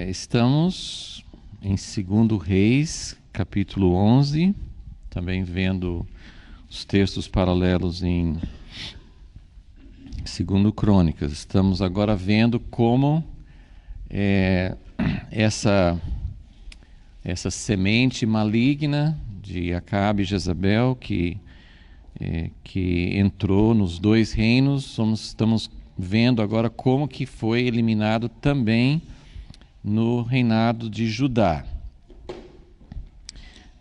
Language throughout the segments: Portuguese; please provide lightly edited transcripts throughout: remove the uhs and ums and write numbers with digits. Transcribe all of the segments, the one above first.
Estamos em 2 Reis, capítulo 11, também vendo os textos paralelos em 2 Crônicas. Estamos agora vendo como essa semente maligna de Acabe e Jezabel que entrou nos dois reinos, estamos vendo agora como que foi eliminado também no reinado de Judá.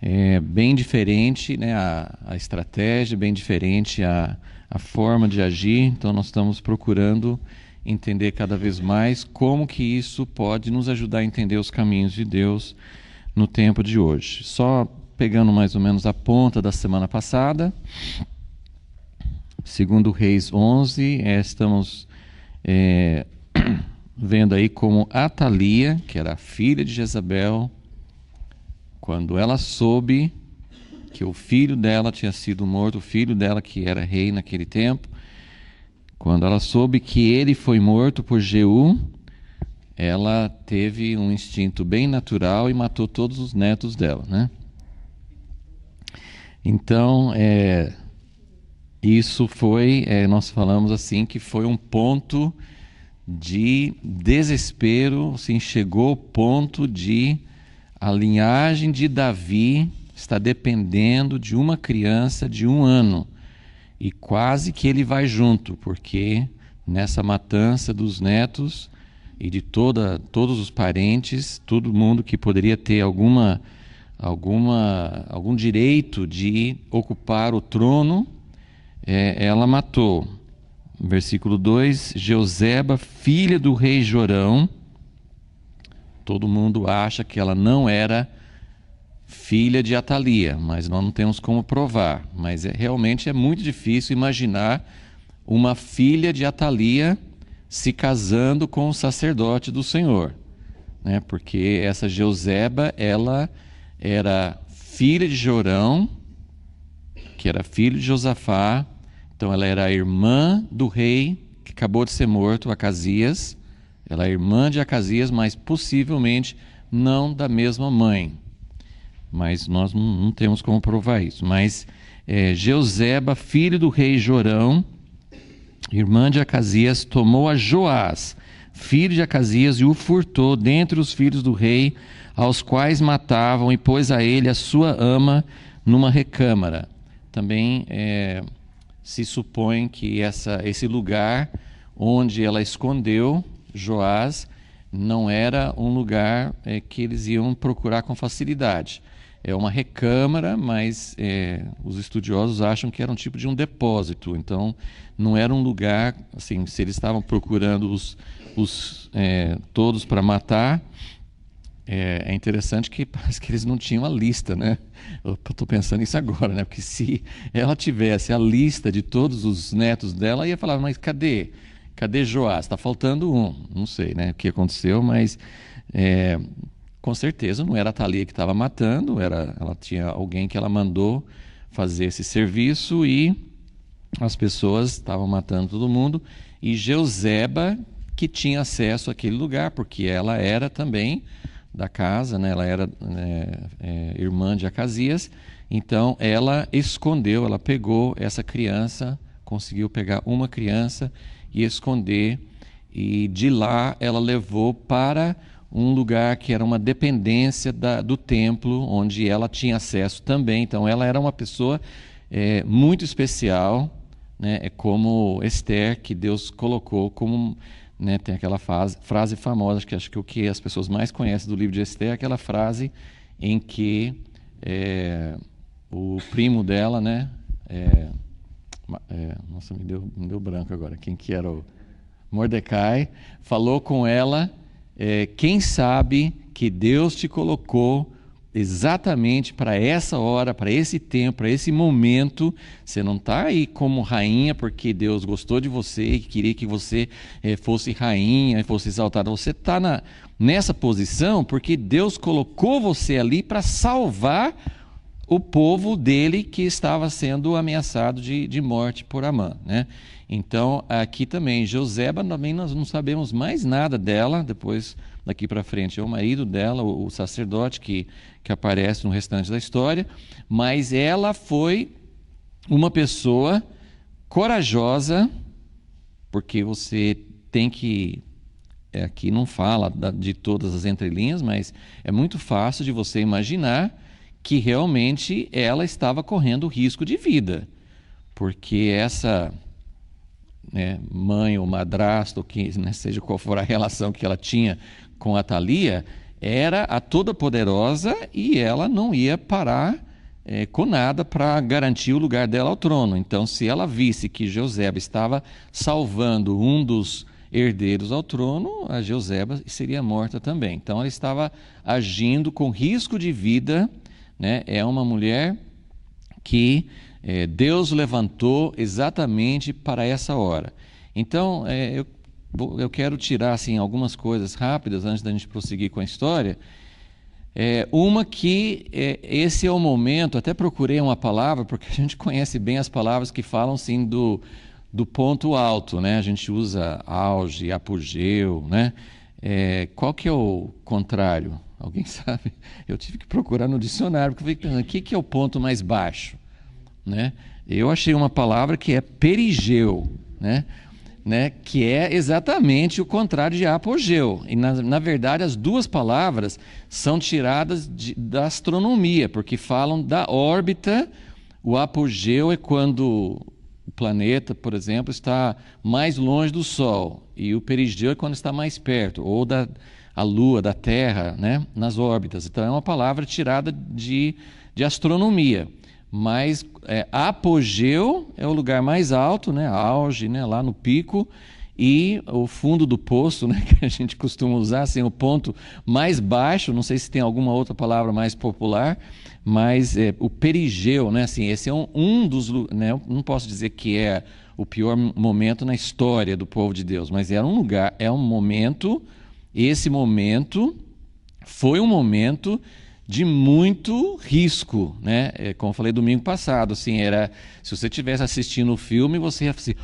É bem diferente, né, a estratégia, bem diferente a forma de agir. Então nós estamos procurando entender cada vez mais como que isso pode nos ajudar a entender os caminhos de Deus no tempo de hoje. Só pegando mais ou menos a ponta da semana passada, 2 Reis 11, estamos vendo aí como Atalia, que era a filha de Jezabel, quando ela soube que o filho dela tinha sido morto, o filho dela que era rei naquele tempo, quando ela soube que ele foi morto por Jeú, ela teve um instinto bem natural e matou todos os netos dela, né? Então, isso foi, nós falamos assim, que foi um ponto de desespero, assim, chegou ao ponto de a linhagem de Davi está dependendo de uma criança de 1 ano. E quase que ele vai junto, porque nessa matança dos netos e de todos os parentes, todo mundo que poderia ter algum direito de ocupar o trono, ela matou. Versículo 2, Jeozeba, filha do rei Jorão. Todo mundo acha que ela não era filha de Atalia, mas nós não temos como provar. Mas realmente é muito difícil imaginar uma filha de Atalia se casando com o sacerdote do Senhor, né? Porque essa Jeozeba, ela era filha de Jorão, que era filho de Josafá. Então ela era a irmã do rei que acabou de ser morto, Acasias. Ela é irmã de Acasias, mas possivelmente não da mesma mãe. Mas nós não temos como provar isso. Mas Jeozeba, filho do rei Jorão, irmã de Acasias, tomou a Joás, filho de Acasias, e o furtou dentre os filhos do rei, aos quais matavam, e pôs a ele a sua ama numa recâmara. Também se supõe que esse lugar onde ela escondeu Joás não era um lugar que eles iam procurar com facilidade. É uma recâmara, mas os estudiosos acham que era um tipo de um depósito. Então, não era um lugar, assim, se eles estavam procurando todos para matar, é interessante que parece que eles não tinham a lista, né? Eu estou pensando nisso agora, né? Porque se ela tivesse a lista de todos os netos dela, ia falar, mas cadê Joás? Está faltando um. Não sei, né, o que aconteceu, mas com certeza não era a Atalia que estava matando, ela tinha alguém que ela mandou fazer esse serviço e as pessoas estavam matando todo mundo. E Jeozeba, que tinha acesso àquele lugar, porque ela era também da casa, né? Ela era irmã de Acasias. Então ela escondeu, ela pegou essa criança, conseguiu pegar uma criança e esconder, e de lá ela levou para um lugar que era uma dependência do templo, onde ela tinha acesso também. Então ela era uma pessoa muito especial, né? É como Esther, que Deus colocou como, né, tem aquela frase famosa, que acho que o que as pessoas mais conhecem do livro de Esther é aquela frase em que o primo dela, né, nossa, me deu branco agora, quem que era o Mordecai, falou com ela, quem sabe que Deus te colocou exatamente para essa hora, para esse tempo, para esse momento. Você não está aí como rainha porque Deus gostou de você e queria que você fosse rainha e fosse exaltada. Você está nessa posição porque Deus colocou você ali para salvar o povo dele que estava sendo ameaçado de morte por Amã, né? Então, aqui também, Joseba, também nós não sabemos mais nada dela, depois, daqui para frente, é o marido dela, o sacerdote que aparece no restante da história, mas ela foi uma pessoa corajosa, porque você tem que... Aqui não fala de todas as entrelinhas, mas é muito fácil de você imaginar que realmente ela estava correndo risco de vida, porque essa, né, mãe ou madrasta, ou que, né, seja qual for a relação que ela tinha com a Thalia, era a toda-poderosa e ela não ia parar com nada para garantir o lugar dela ao trono. Então, se ela visse que Joseba estava salvando um dos herdeiros ao trono, a Joseba seria morta também. Então, ela estava agindo com risco de vida, né? É uma mulher que Deus levantou exatamente para essa hora. Então, eu quero tirar assim, algumas coisas rápidas antes da gente prosseguir com a história. Uma que esse é o momento, até procurei uma palavra, porque a gente conhece bem as palavras que falam sim do ponto alto, né? A gente usa auge, apogeu, né? Qual que é o contrário? Alguém sabe? Eu tive que procurar no dicionário, porque eu fiquei pensando, o que é o ponto mais baixo? Né? Eu achei uma palavra que é perigeu, né? Que é exatamente o contrário de apogeu. E, na verdade, as duas palavras são tiradas da astronomia, porque falam da órbita. O apogeu é quando o planeta, por exemplo, está mais longe do Sol, e o perigeu é quando está mais perto, ou a Lua, da Terra, né? Nas órbitas. Então, é uma palavra tirada de astronomia. Mas apogeu é o lugar mais alto, né? Auge, né? Lá no pico, e o fundo do poço, né? Que a gente costuma usar, assim, o ponto mais baixo. Não sei se tem alguma outra palavra mais popular, mas o perigeu, né? Assim, esse é um dos, né? Não posso dizer que é o pior momento na história do povo de Deus, mas era um lugar, é um momento. Esse momento foi um momento de muito risco, né? Como eu falei domingo passado, assim, se você estivesse assistindo o filme, você ia assim,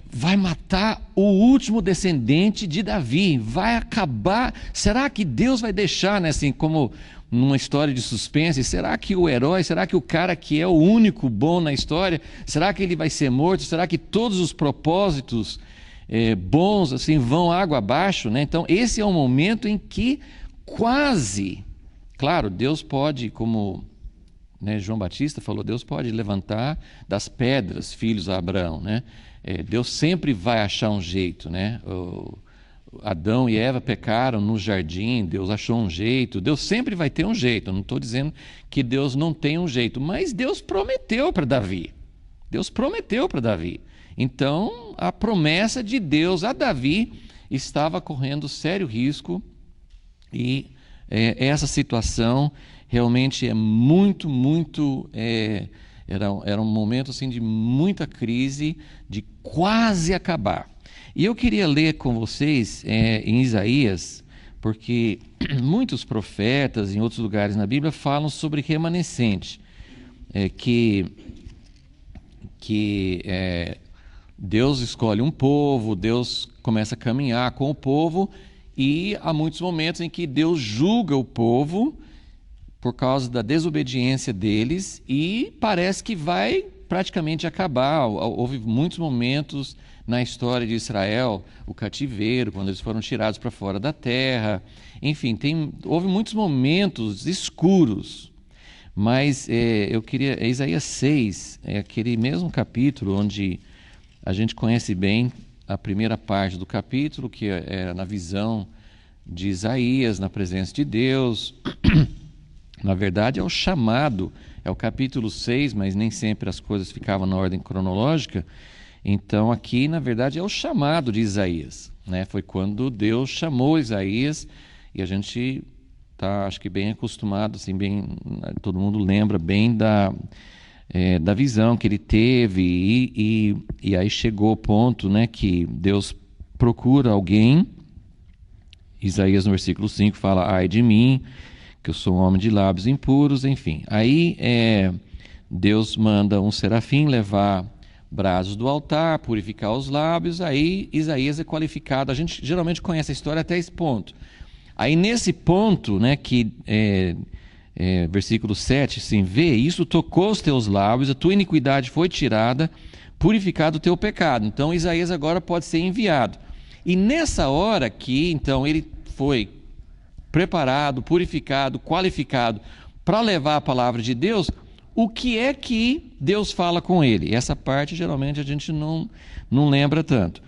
vai matar o último descendente de Davi, vai acabar. Será que Deus vai deixar, né? Assim, como numa história de suspense, será que o herói, será que o cara que é o único bom na história, será que ele vai ser morto? Será que todos os propósitos bons assim vão água abaixo, né? Então esse é um momento em que quase, claro, Deus pode, como, né, João Batista falou, Deus pode levantar das pedras filhos a Abraão, né? Deus sempre vai achar um jeito, né? Adão e Eva pecaram no jardim, Deus achou um jeito, Deus sempre vai ter um jeito. Eu não estou dizendo que Deus não tem um jeito, mas Deus prometeu para Davi. Deus prometeu para Davi. Então, a promessa de Deus a Davi estava correndo sério risco, e essa situação realmente é muito, muito... Era um momento assim, de muita crise, de quase acabar. E eu queria ler com vocês em Isaías, porque muitos profetas em outros lugares na Bíblia falam sobre remanescente, que Deus escolhe um povo, Deus começa a caminhar com o povo, e há muitos momentos em que Deus julga o povo por causa da desobediência deles, e parece que vai praticamente acabar. Houve muitos momentos na história de Israel, o cativeiro, quando eles foram tirados para fora da terra, enfim, houve muitos momentos escuros. Mas eu queria... Isaías 6, é aquele mesmo capítulo onde a gente conhece bem a primeira parte do capítulo, que é na visão de Isaías, na presença de Deus. Na verdade, é o chamado, é o capítulo 6, mas nem sempre as coisas ficavam na ordem cronológica. Então, aqui, na verdade, é o chamado de Isaías, né? Foi quando Deus chamou Isaías, e a gente está, acho que, bem acostumado, assim, todo mundo lembra bem da visão que ele teve, e aí chegou o ponto, né, que Deus procura alguém. Isaías, no versículo 5, fala: ai de mim, que eu sou um homem de lábios impuros, enfim. Aí Deus manda um serafim levar brasas do altar, purificar os lábios. Aí Isaías é qualificado. A gente geralmente conhece a história até esse ponto. Aí nesse ponto, né, que versículo 7, assim, vê, isso tocou os teus lábios, a tua iniquidade foi tirada, purificado o teu pecado. Então Isaías agora pode ser enviado. E nessa hora que, então, ele foi preparado, purificado, qualificado para levar a palavra de Deus, o que é que Deus fala com ele? Essa parte geralmente a gente não lembra tanto.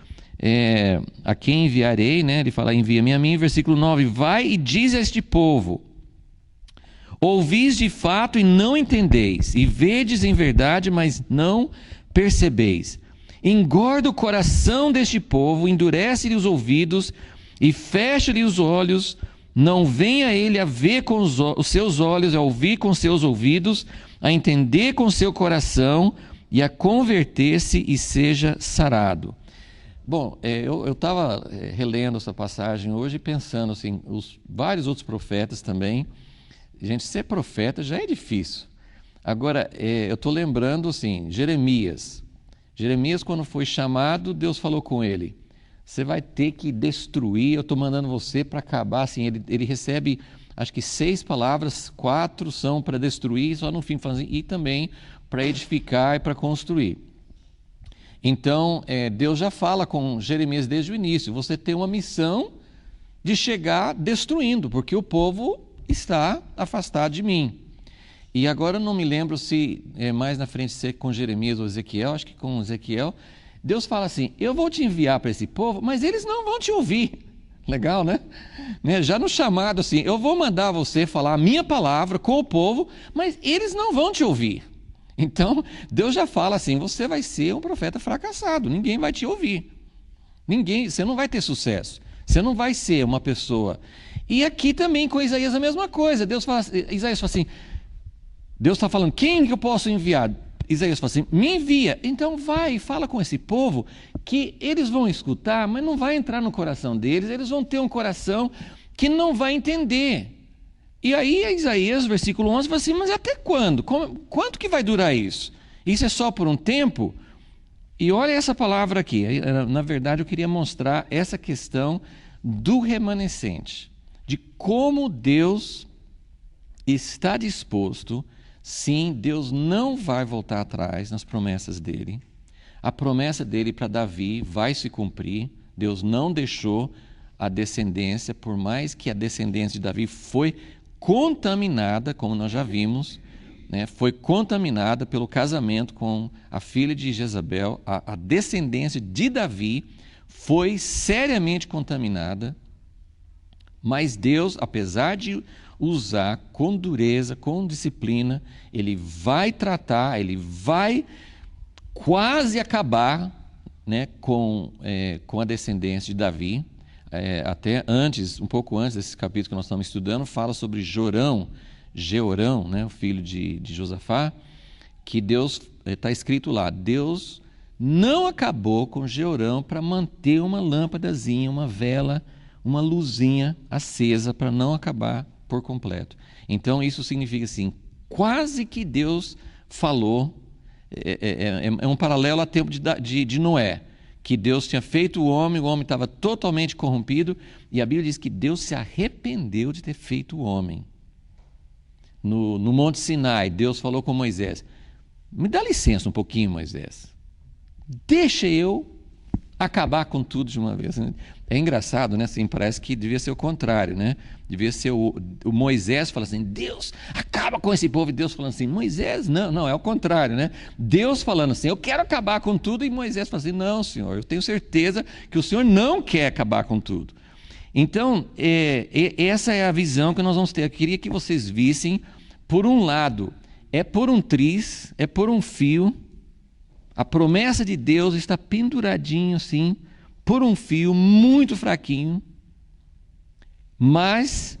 A quem enviarei, né? Ele fala, envia-me a mim, versículo 9, vai e diz a este povo, ouvis de fato e não entendeis, e vedes em verdade, mas não percebeis. Engorda o coração deste povo, endurece-lhe os ouvidos e fecha-lhe os olhos, não venha ele a ver com os seus olhos, a ouvir com seus ouvidos, a entender com seu coração e a converter-se e seja sarado. Bom, eu estava relendo essa passagem hoje e pensando assim, vários outros profetas também. Gente, ser profeta já é difícil. Agora, eu estou lembrando assim, Jeremias, quando foi chamado, Deus falou com ele, você vai ter que destruir, eu estou mandando você para acabar, assim, ele recebe, acho que 6 palavras, 4 são para destruir, só no fim fazer, e também para edificar e para construir. Então, Deus já fala com Jeremias desde o início, você tem uma missão de chegar destruindo, porque o povo está afastado de mim. E agora eu não me lembro se mais na frente ser com Jeremias ou Ezequiel, acho que com Ezequiel, Deus fala assim, eu vou te enviar para esse povo, mas eles não vão te ouvir. Legal, né? Já no chamado assim, eu vou mandar você falar a minha palavra com o povo, mas eles não vão te ouvir. Então, Deus já fala assim, você vai ser um profeta fracassado, ninguém vai te ouvir. Você não vai ter sucesso, você não vai ser uma pessoa. E aqui também com Isaías a mesma coisa, Isaías fala assim, Deus está falando, quem que eu posso enviar? Isaías fala assim, me envia. Então vai e fala com esse povo que eles vão escutar, mas não vai entrar no coração deles, eles vão ter um coração que não vai entender. E aí Isaías, versículo 11, fala assim, mas até quando? Quanto que vai durar isso? Isso é só por um tempo? E olha essa palavra aqui, na verdade eu queria mostrar essa questão do remanescente, de como Deus está disposto. Sim, Deus não vai voltar atrás nas promessas dele. A promessa dele para Davi vai se cumprir. Deus não deixou a descendência, por mais que a descendência de Davi foi contaminada, como nós já vimos, né? Foi contaminada pelo casamento com a filha de Jezabel. A descendência de Davi foi seriamente contaminada, mas Deus, apesar de usar com dureza, com disciplina, ele vai tratar, ele vai quase acabar, né, com a descendência de Davi. Até antes, um pouco antes desse capítulo que nós estamos estudando, fala sobre Jeorão, né, o filho de Josafá, que Deus, está escrito lá, Deus não acabou com Jeorão para manter uma lâmpadazinha, uma vela, uma luzinha acesa para não acabar por completo. Então isso significa assim, quase que Deus falou, é um paralelo ao tempo de Noé, que Deus tinha feito o homem estava totalmente corrompido, e a Bíblia diz que Deus se arrependeu de ter feito o homem. No Monte Sinai, Deus falou com Moisés, me dá licença um pouquinho, Moisés, deixa eu acabar com tudo de uma vez. É engraçado, né? Assim, parece que devia ser o contrário, né? Devia ser o Moisés falando assim, Deus, acaba com esse povo. E Deus falando assim, Moisés, não, é o contrário, né? Deus falando assim, eu quero acabar com tudo. E Moisés falando assim, não, Senhor, eu tenho certeza que o Senhor não quer acabar com tudo. Então, essa é a visão que nós vamos ter. Eu queria que vocês vissem, por um lado, é por um triz, é por um fio. A promessa de Deus está penduradinho assim, por um fio muito fraquinho, mas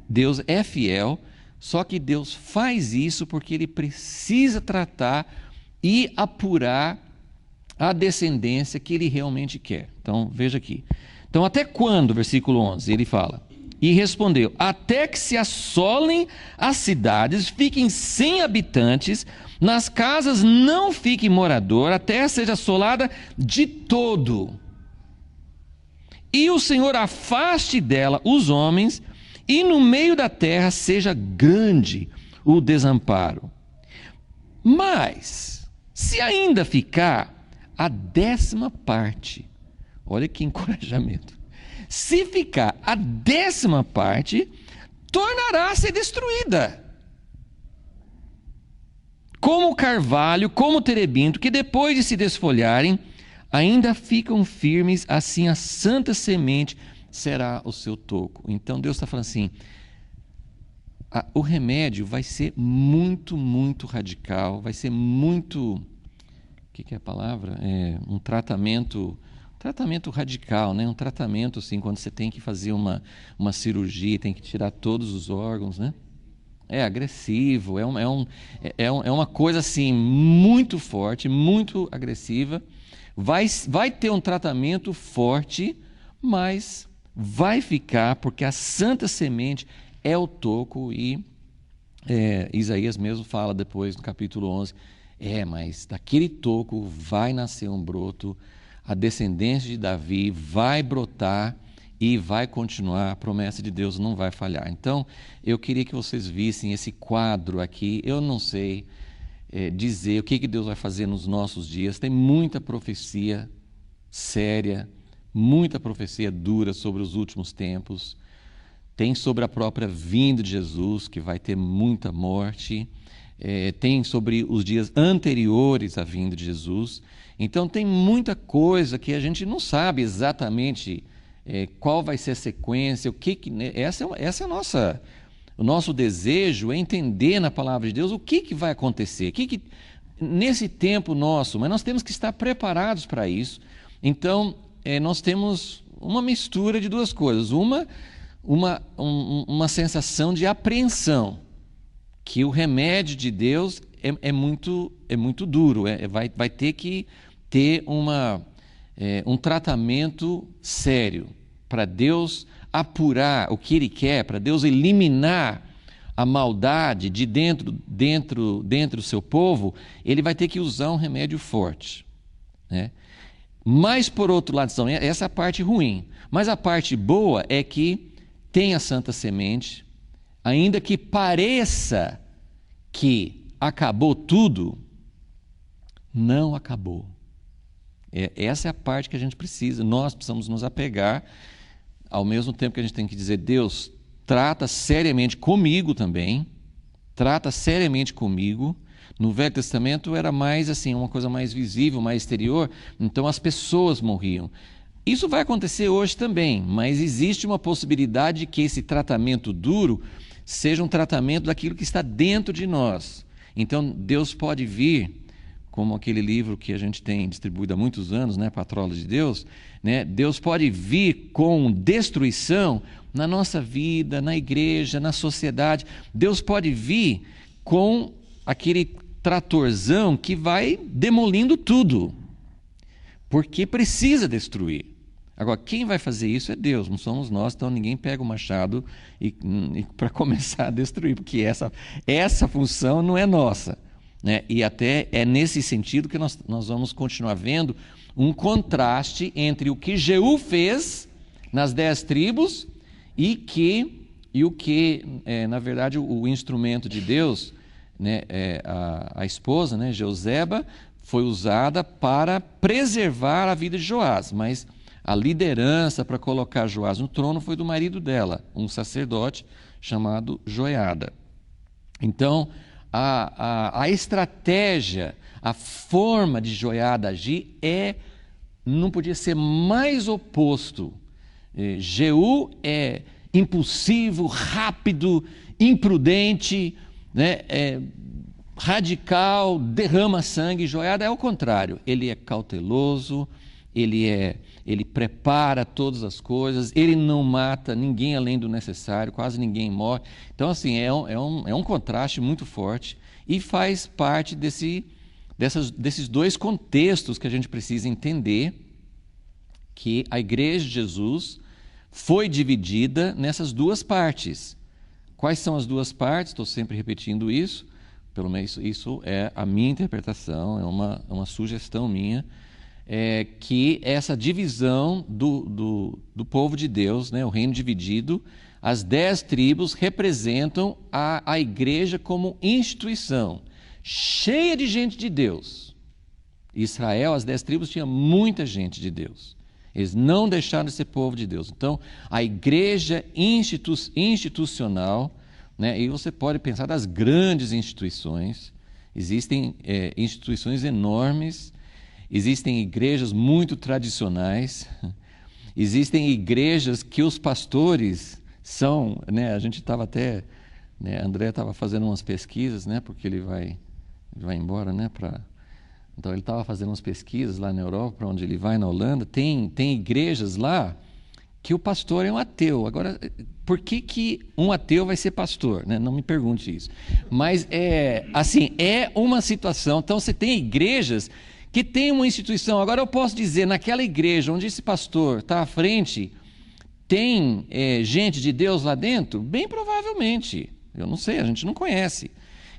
Deus é fiel, só que Deus faz isso porque Ele precisa tratar e apurar a descendência que Ele realmente quer. Então, veja aqui. Então, até quando, versículo 11, ele fala, e respondeu: até que se assolem as cidades, fiquem sem habitantes, nas casas não fique morador, a terra seja assolada de todo. E o Senhor afaste dela os homens, e no meio da terra seja grande o desamparo. Mas, se ainda ficar a 10ª parte, olha que encorajamento, se ficar a 10ª parte, tornará a ser destruída. Como o carvalho, como o terebinto, que depois de se desfolharem, ainda ficam firmes, assim a santa semente será o seu toco. Então Deus está falando assim, o remédio vai ser muito, muito radical, vai ser muito, o que é a palavra? Um tratamento radical, né? Um tratamento assim, quando você tem que fazer uma cirurgia, tem que tirar todos os órgãos, né? É agressivo, é uma coisa assim muito forte, muito agressiva. Vai ter um tratamento forte, mas vai ficar, porque a santa semente é o toco. E Isaías mesmo fala depois no capítulo 11, mas daquele toco vai nascer um broto, a descendência de Davi vai brotar e vai continuar, a promessa de Deus não vai falhar. Então, eu queria que vocês vissem esse quadro aqui. Eu não sei dizer o que Deus vai fazer nos nossos dias. Tem muita profecia séria, muita profecia dura sobre os últimos tempos. Tem sobre a própria vinda de Jesus, que vai ter muita morte. Tem sobre os dias anteriores à vinda de Jesus. Então, tem muita coisa que a gente não sabe exatamente qual vai ser a sequência, essa é o nosso desejo, é entender na palavra de Deus o que vai acontecer, nesse tempo nosso, mas nós temos que estar preparados para isso. Então, nós temos uma mistura de duas coisas, uma sensação de apreensão, que o remédio de Deus é muito duro, vai ter que ter um tratamento sério, para Deus apurar o que Ele quer, para Deus eliminar a maldade de dentro do seu povo. Ele vai ter que usar um remédio forte, né? Mas, por outro lado, essa é a parte ruim. Mas a parte boa é que tem a santa semente, ainda que pareça que acabou tudo, não acabou. Essa é a parte que a gente precisa. Nós precisamos nos apegar, ao mesmo tempo que a gente tem que dizer: Deus, trata seriamente comigo também, trata seriamente comigo. No Velho Testamento era mais assim, uma coisa mais visível, mais exterior, então as pessoas morriam. Isso vai acontecer hoje também, mas existe uma possibilidade de que esse tratamento duro seja um tratamento daquilo que está dentro de nós. Então Deus pode vir, como aquele livro que a gente tem distribuído há muitos anos, né, Patrola de Deus, né? Deus pode vir com destruição na nossa vida, na igreja, na sociedade. Deus pode vir com aquele tratorzão que vai demolindo tudo, porque precisa destruir. Agora, quem vai fazer isso é Deus, não somos nós, então ninguém pega o machado para começar a destruir, porque essa função não é nossa, né? E até é nesse sentido que nós vamos continuar vendo um contraste entre o que Jeú fez nas 10 tribos e o que, na verdade, o instrumento de Deus, né, a esposa, né, Jeuzeba, foi usada para preservar a vida de Joás, mas a liderança para colocar Joás no trono foi do marido dela, um sacerdote chamado Joiada. Então, a estratégia, a forma de Joiada agir não podia ser mais oposto. Jeú é impulsivo, rápido, imprudente, né, radical, derrama sangue. Joiada é o contrário, ele é cauteloso, ele prepara todas as coisas, ele não mata ninguém além do necessário, quase ninguém morre. Então, assim, é um contraste muito forte e faz parte desses dois contextos que a gente precisa entender, que a Igreja de Jesus foi dividida nessas duas partes. Quais são as duas partes? Estou sempre repetindo isso, pelo menos isso é a minha interpretação, é uma sugestão minha, que essa divisão do povo de Deus, né, o reino dividido, as 10 tribos representam a igreja como instituição, cheia de gente de Deus. Israel, as 10 tribos, tinha muita gente de Deus. Eles não deixaram de ser povo de Deus. Então, a igreja institucional, né, e você pode pensar das grandes instituições, existem instituições enormes, existem igrejas muito tradicionais, existem igrejas que os pastores são, né, a gente estava até, né, André estava fazendo umas pesquisas, né, porque ele vai embora, né, então ele estava fazendo umas pesquisas lá na Europa, para onde ele vai, na Holanda, tem igrejas lá que o pastor é um ateu. Agora, por que um ateu vai ser pastor? Né? Não me pergunte isso. Mas é uma situação. Então você tem igrejas que tem uma instituição. Agora eu posso dizer, naquela igreja onde esse pastor está à frente, tem gente de Deus lá dentro? Bem provavelmente. Eu não sei, a gente não conhece.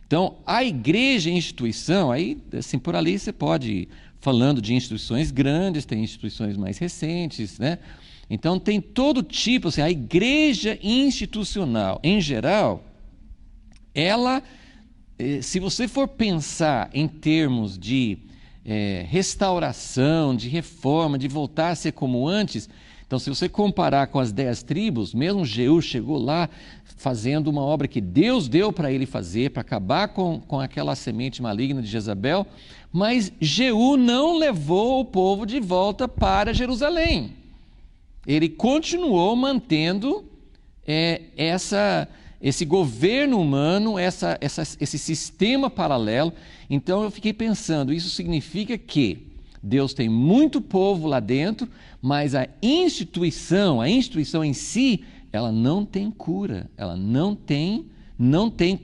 Então, a igreja é instituição, aí, assim, por ali você pode ir falando de instituições grandes, tem instituições mais recentes, né? Então, tem todo tipo, assim, a igreja institucional, em geral, ela, se você for pensar em termos de restauração, de reforma, de voltar a ser como antes, então, se você comparar com as 10 tribos, mesmo Jeú chegou lá fazendo uma obra que Deus deu para ele fazer, para acabar com aquela semente maligna de Jezabel, mas Jeú não levou o povo de volta para Jerusalém. Ele continuou mantendo esse governo humano, esse sistema paralelo. Então, eu fiquei pensando, isso significa que Deus tem muito povo lá dentro, mas a instituição em si, ela não tem cura, ela não tem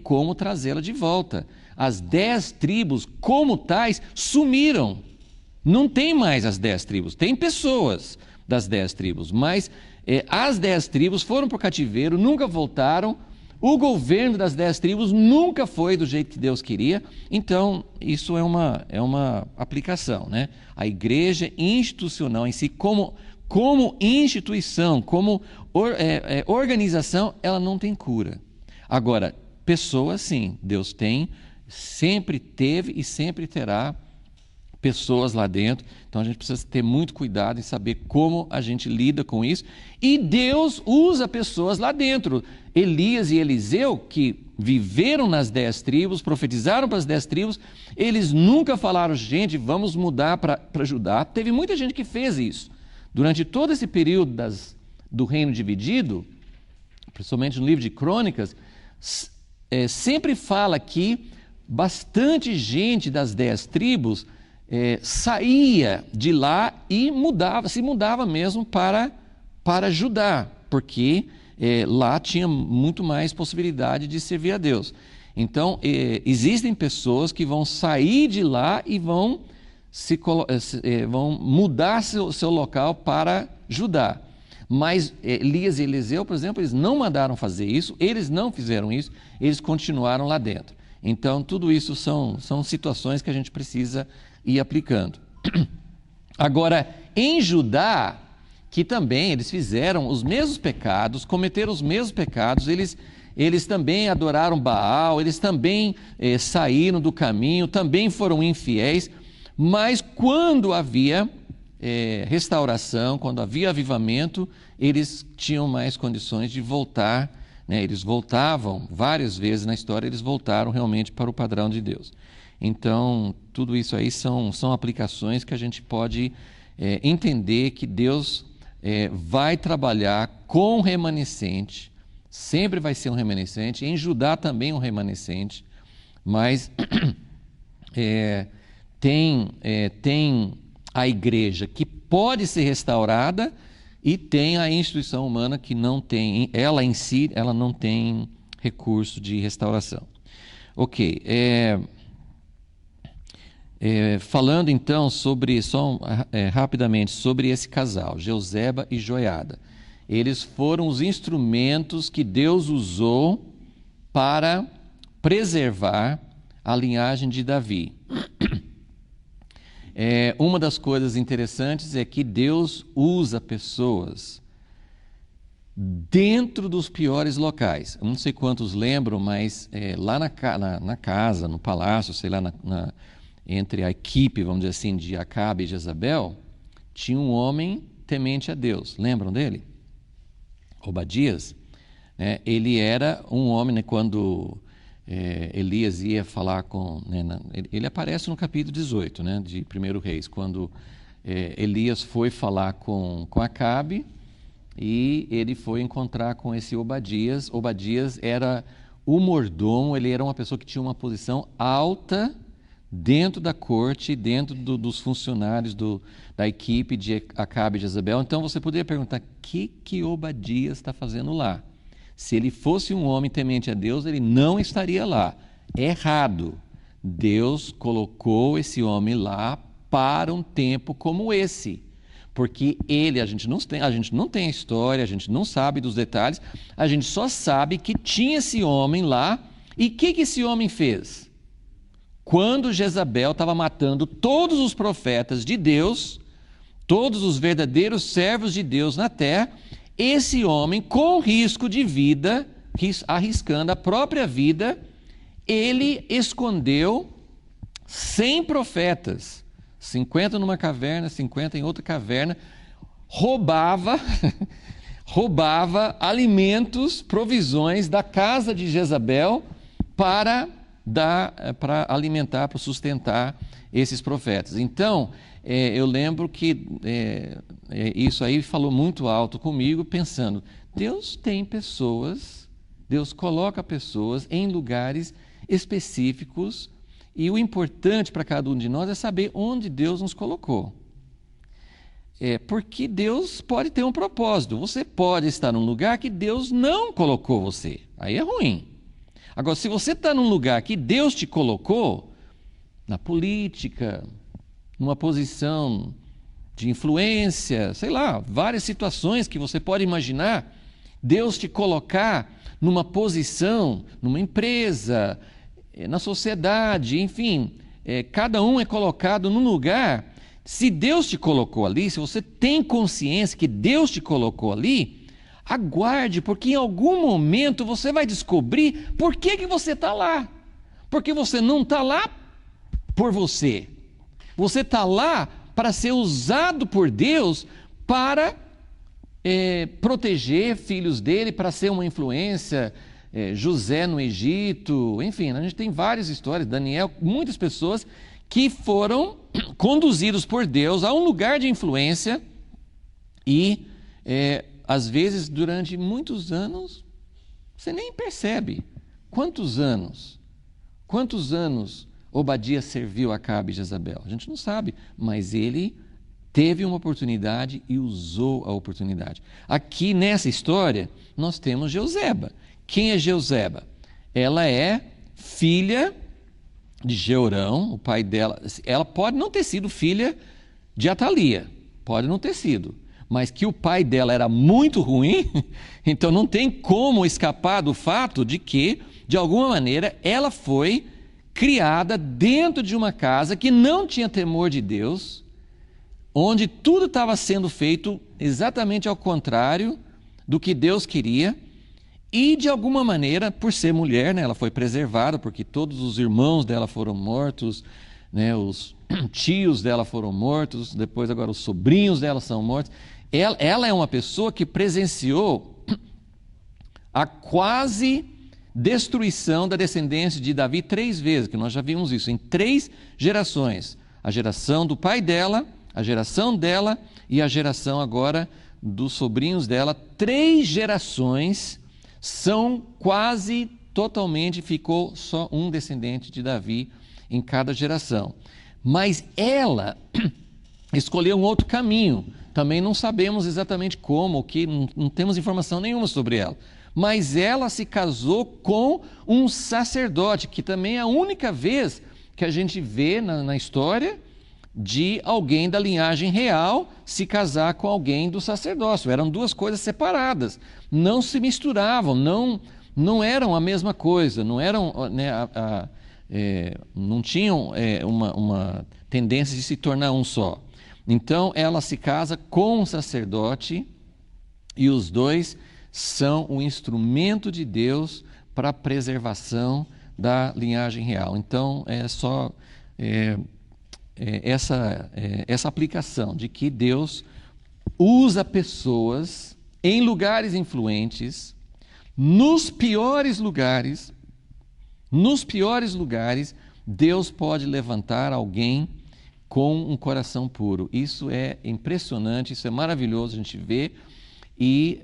como trazê-la de volta. As 10 tribos, como tais, sumiram. Não tem mais as 10 tribos, tem pessoas das 10 tribos, mas as 10 tribos foram para o cativeiro, nunca voltaram. O governo das 10 tribos nunca foi do jeito que Deus queria. Então, isso é uma aplicação, né? A igreja institucional em si, como instituição, como organização, ela não tem cura. Agora, pessoas, sim, Deus tem, sempre teve e sempre terá pessoas lá dentro. Então, a gente precisa ter muito cuidado em saber como a gente lida com isso. E Deus usa pessoas lá dentro. Elias e Eliseu, que viveram nas 10 tribos, profetizaram para as 10 tribos, eles nunca falaram, gente, vamos mudar para Judá. Teve muita gente que fez isso. Durante todo esse período do reino dividido, principalmente no livro de Crônicas, sempre fala que bastante gente das 10 tribos saía de lá e se mudava mesmo para Judá, porque lá tinha muito mais possibilidade de servir a Deus. Então, existem pessoas que vão sair de lá e vão mudar seu local para Judá. Mas Elias e Eliseu, por exemplo, eles não mandaram fazer isso, eles não fizeram isso, eles continuaram lá dentro. Então, tudo isso são situações que a gente precisa ir aplicando. Agora, em Judá, que também eles fizeram os mesmos pecados, cometeram os mesmos pecados, eles também adoraram Baal, eles também saíram do caminho, também foram infiéis, mas quando havia restauração, quando havia avivamento, eles tinham mais condições de voltar, né? Eles voltavam, várias vezes na história, eles voltaram realmente para o padrão de Deus. Então, tudo isso aí são aplicações que a gente pode entender que Deus vai trabalhar com o remanescente, sempre vai ser um remanescente, em Judá também um remanescente, mas tem a igreja que pode ser restaurada e tem a instituição humana que não tem, ela em si, ela não tem recurso de restauração. Ok, falando então rapidamente sobre esse casal, Jeuzeba e Joiada. Eles foram os instrumentos que Deus usou para preservar a linhagem de Davi. Uma das coisas interessantes é que Deus usa pessoas dentro dos piores locais. Eu não sei quantos lembram, mas lá na casa, no palácio, sei lá, entre a equipe, vamos dizer assim, de Acabe e Jezabel, tinha um homem temente a Deus. Lembram dele? Obadias. Ele era um homem, quando Elias ia falar com... ele aparece no capítulo 18, de 1 Reis, quando Elias foi falar com Acabe, e ele foi encontrar com esse Obadias. Obadias era o mordomo, ele era uma pessoa que tinha uma posição alta dentro da corte, dentro dos funcionários da equipe de Acabe e Jezabel. Então você poderia perguntar, o que Obadias está fazendo lá? Se ele fosse um homem temente a Deus, ele não estaria lá. Errado. Deus colocou esse homem lá para um tempo como esse. Porque a gente não tem a história, a gente não sabe dos detalhes, a gente só sabe que tinha esse homem lá. E o que esse homem fez? Quando Jezabel estava matando todos os profetas de Deus, todos os verdadeiros servos de Deus na terra, esse homem, com risco de vida, arriscando a própria vida, ele escondeu 100 profetas. 50 numa caverna, 50 em outra caverna, roubava alimentos, provisões da casa de Jezabel para alimentar, para sustentar esses profetas. Então, eu lembro que isso aí falou muito alto comigo, pensando, Deus tem pessoas, Deus coloca pessoas em lugares específicos, e o importante para cada um de nós é saber onde Deus nos colocou. Porque Deus pode ter um propósito. Você pode estar num lugar que Deus não colocou você. Aí é ruim. Agora, se você está num lugar que Deus te colocou, na política, numa posição de influência, sei lá, várias situações que você pode imaginar, Deus te colocar numa posição, numa empresa, na sociedade, enfim, cada um é colocado num lugar. Se Deus te colocou ali, se você tem consciência que Deus te colocou ali, aguarde, porque em algum momento você vai descobrir por que você está lá. Porque você não está lá por você. Você está lá para ser usado por Deus para proteger filhos dele, para ser uma influência. José no Egito, enfim, a gente tem várias histórias, Daniel, muitas pessoas que foram conduzidos por Deus a um lugar de influência e, às vezes, durante muitos anos, você nem percebe. Quantos anos Obadias serviu a Acabe e Jezabel? A gente não sabe, mas ele teve uma oportunidade e usou a oportunidade. Aqui nessa história, nós temos Jezeba. Quem é Jezeba? Ela é filha de Jeorão, o pai dela. Ela pode não ter sido filha de Atalia, pode não ter sido, mas que o pai dela era muito ruim, então não tem como escapar do fato de que, de alguma maneira, ela foi criada dentro de uma casa que não tinha temor de Deus, onde tudo estava sendo feito exatamente ao contrário do que Deus queria. E, de alguma maneira, por ser mulher, ela foi preservada, porque todos os irmãos dela foram mortos, os tios dela foram mortos, depois agora os sobrinhos dela são mortos. Ela é uma pessoa que presenciou a quase destruição da descendência de Davi 3 vezes, que nós já vimos isso, em 3 gerações. A geração do pai dela, a geração dela e a geração agora dos sobrinhos dela. 3 gerações... são quase totalmente, ficou só um descendente de Davi em cada geração. Mas ela escolheu um outro caminho. Também não sabemos exatamente como, que não temos informação nenhuma sobre ela. Mas ela se casou com um sacerdote, que também é a única vez que a gente vê na história de alguém da linhagem real se casar com alguém do sacerdócio. Eram duas coisas separadas, não se misturavam, não eram a mesma coisa, não eram, né, não tinham uma tendência de se tornar um só. Então ela se casa com um sacerdote e os dois são o instrumento de Deus para a preservação da linhagem real. Então é só essa aplicação de que Deus usa pessoas em lugares influentes, nos piores lugares, Deus pode levantar alguém com um coração puro. Isso é impressionante, isso é maravilhoso a gente ver. E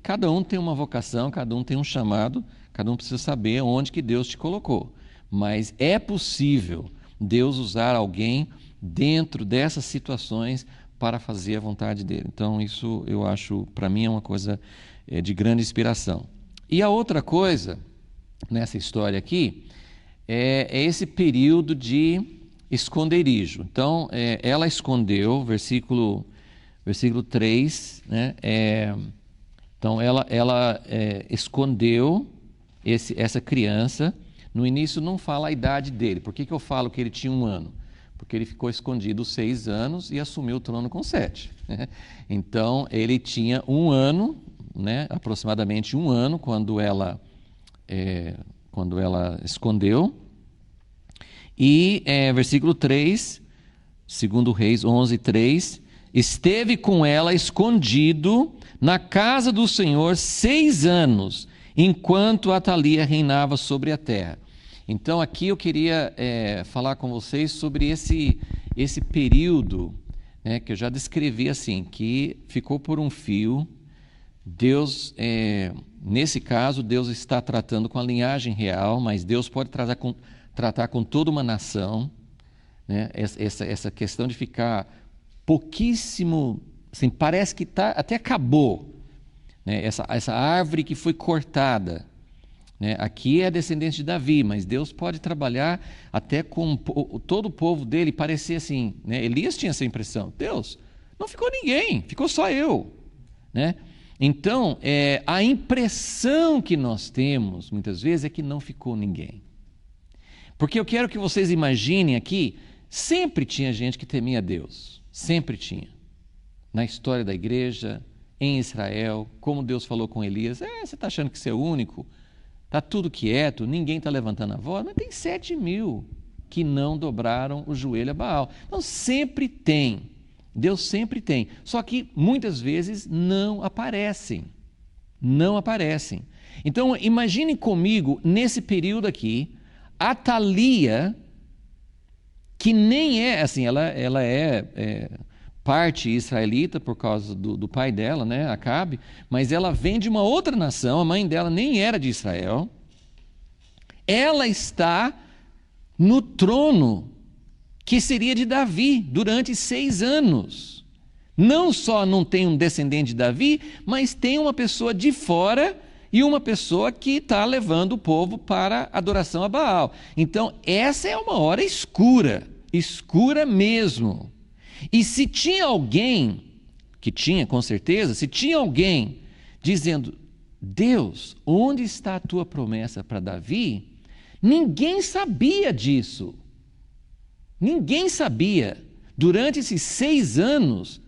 cada um tem uma vocação, cada um tem um chamado, cada um precisa saber onde que Deus te colocou. Mas é possível Deus usar alguém dentro dessas situações para fazer a vontade dele. Então isso eu acho, para mim, é uma coisa de grande inspiração. E a outra coisa nessa história aqui é esse período de esconderijo. Então ela escondeu, versículo 3, né? Então ela escondeu essa criança. No início não fala a idade dele. Por que eu falo que ele tinha 1 ano? Porque ele ficou escondido 6 anos e assumiu o trono com 7. Né? Então ele tinha 1 ano, né? Aproximadamente 1 ano, quando ela escondeu. E versículo 3, 2 Reis 11:3, esteve com ela escondido na casa do Senhor 6 anos, enquanto Atalia reinava sobre a terra. Então aqui eu queria falar com vocês sobre esse período, né, que eu já descrevi assim, que ficou por um fio. Deus, nesse caso, Deus está tratando com a linhagem real, mas Deus pode tratar com toda uma nação, né? Essa questão de ficar pouquíssimo, assim, parece que até acabou, né? Essa árvore que foi cortada, né? Aqui é descendente de Davi, mas Deus pode trabalhar até com todo o povo dele, parecer assim, né? Elias tinha essa impressão, Deus, não ficou ninguém, ficou só eu, né? Então, a impressão que nós temos, muitas vezes, é que não ficou ninguém. Porque eu quero que vocês imaginem aqui, sempre tinha gente que temia Deus, sempre tinha. Na história da igreja, em Israel, como Deus falou com Elias, você está achando que você é o único? Está tudo quieto, ninguém está levantando a voz, mas tem 7.000 que não dobraram o joelho a Baal. Então sempre tem, Deus sempre tem, só que muitas vezes não aparecem. Então imagine comigo, nesse período aqui, Atalia, que nem é, assim, ela é parte israelita por causa do pai dela, né, Acabe, mas ela vem de uma outra nação, a mãe dela nem era de Israel. Ela está no trono que seria de Davi durante 6 anos. Não só não tem um descendente de Davi, mas tem uma pessoa de fora e uma pessoa que está levando o povo para adoração a Baal. Então, essa é uma hora escura mesmo. E se tinha alguém, que tinha com certeza, se tinha alguém dizendo, Deus, onde está a tua promessa para Davi? Ninguém sabia disso. Ninguém sabia. Durante esses 6 anos,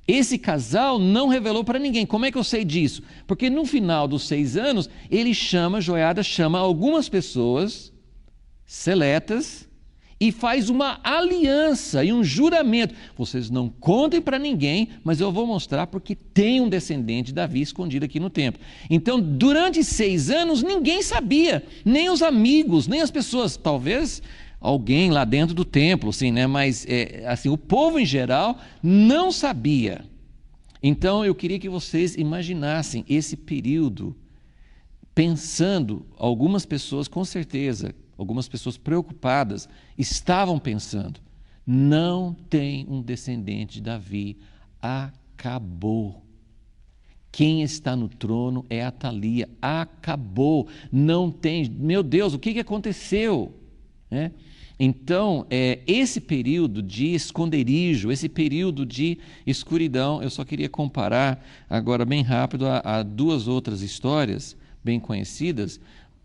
esse casal não revelou para ninguém. Como é que eu sei disso? Porque no final dos 6 anos, Joiada chama algumas pessoas seletas e faz uma aliança e um juramento. Vocês não contem para ninguém, mas eu vou mostrar porque tem um descendente de Davi escondido aqui no templo. Então, durante 6 anos, ninguém sabia, nem os amigos, nem as pessoas, talvez alguém lá dentro do templo, assim, né? Mas assim, o povo em geral não sabia. Então eu queria que vocês imaginassem esse período, pensando, algumas pessoas com certeza, algumas pessoas preocupadas, estavam pensando, não tem um descendente de Davi, acabou. Quem está no trono é Atalia, acabou, não tem, meu Deus, o que aconteceu? Então, esse período de esconderijo, esse período de escuridão, eu só queria comparar agora bem rápido a duas outras histórias bem conhecidas,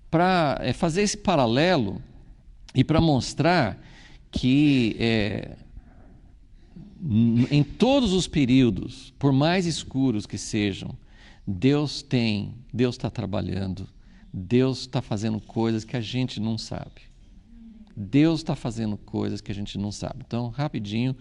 para fazer esse paralelo e para mostrar que em todos os períodos, por mais escuros que sejam, Deus está trabalhando, Deus está fazendo coisas que a gente não sabe. Deus está fazendo coisas que a gente não sabe. Então, rapidinho,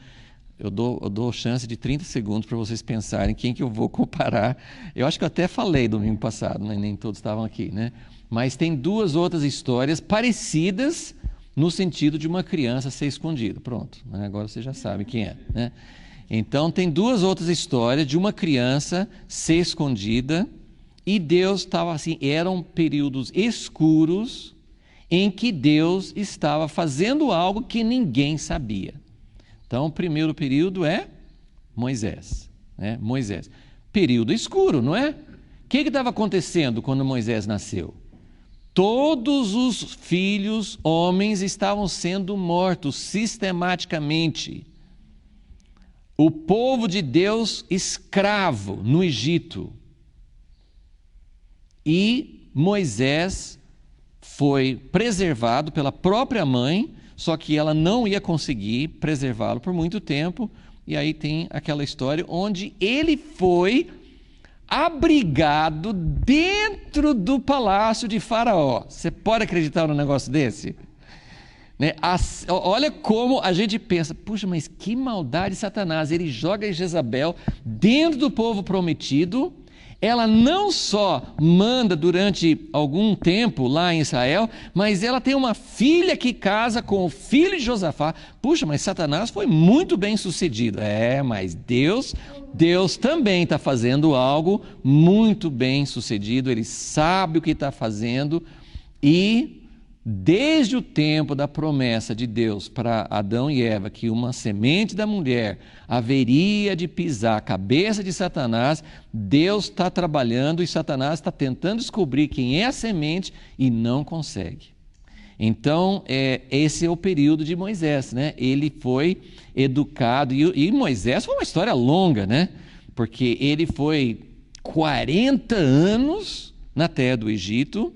eu dou chance de 30 segundos para vocês pensarem quem que eu vou comparar. Eu acho que eu até falei domingo passado, mas nem todos estavam aqui, né? Mas tem duas outras histórias parecidas no sentido de uma criança ser escondida. Pronto, né? Agora você já sabe quem é, né? Então, tem duas outras histórias de uma criança ser escondida e Deus estava assim, eram períodos escuros em que Deus estava fazendo algo que ninguém sabia. Então, o primeiro período é Moisés, né? Moisés. Período escuro, não é? O que estava acontecendo quando Moisés nasceu? Todos os filhos homens estavam sendo mortos sistematicamente. O povo de Deus escravo no Egito. E Moisés foi preservado pela própria mãe, só que ela não ia conseguir preservá-lo por muito tempo. E aí tem aquela história onde ele foi abrigado dentro do palácio de Faraó. Você pode acreditar num negócio desse? Né? Olha como a gente pensa, puxa, mas que maldade Satanás, ele joga Jezabel dentro do povo prometido. Ela não só manda durante algum tempo lá em Israel, mas ela tem uma filha que casa com o filho de Josafá. Puxa, mas Satanás foi muito bem sucedido. Mas Deus também está fazendo algo muito bem sucedido. Ele sabe o que está fazendo e desde o tempo da promessa de Deus para Adão e Eva, que uma semente da mulher haveria de pisar a cabeça de Satanás, Deus está trabalhando e Satanás está tentando descobrir quem é a semente e não consegue. Então, esse é o período de Moisés, né? Ele foi educado, e Moisés foi uma história longa, né? Porque ele foi 40 anos na terra do Egito,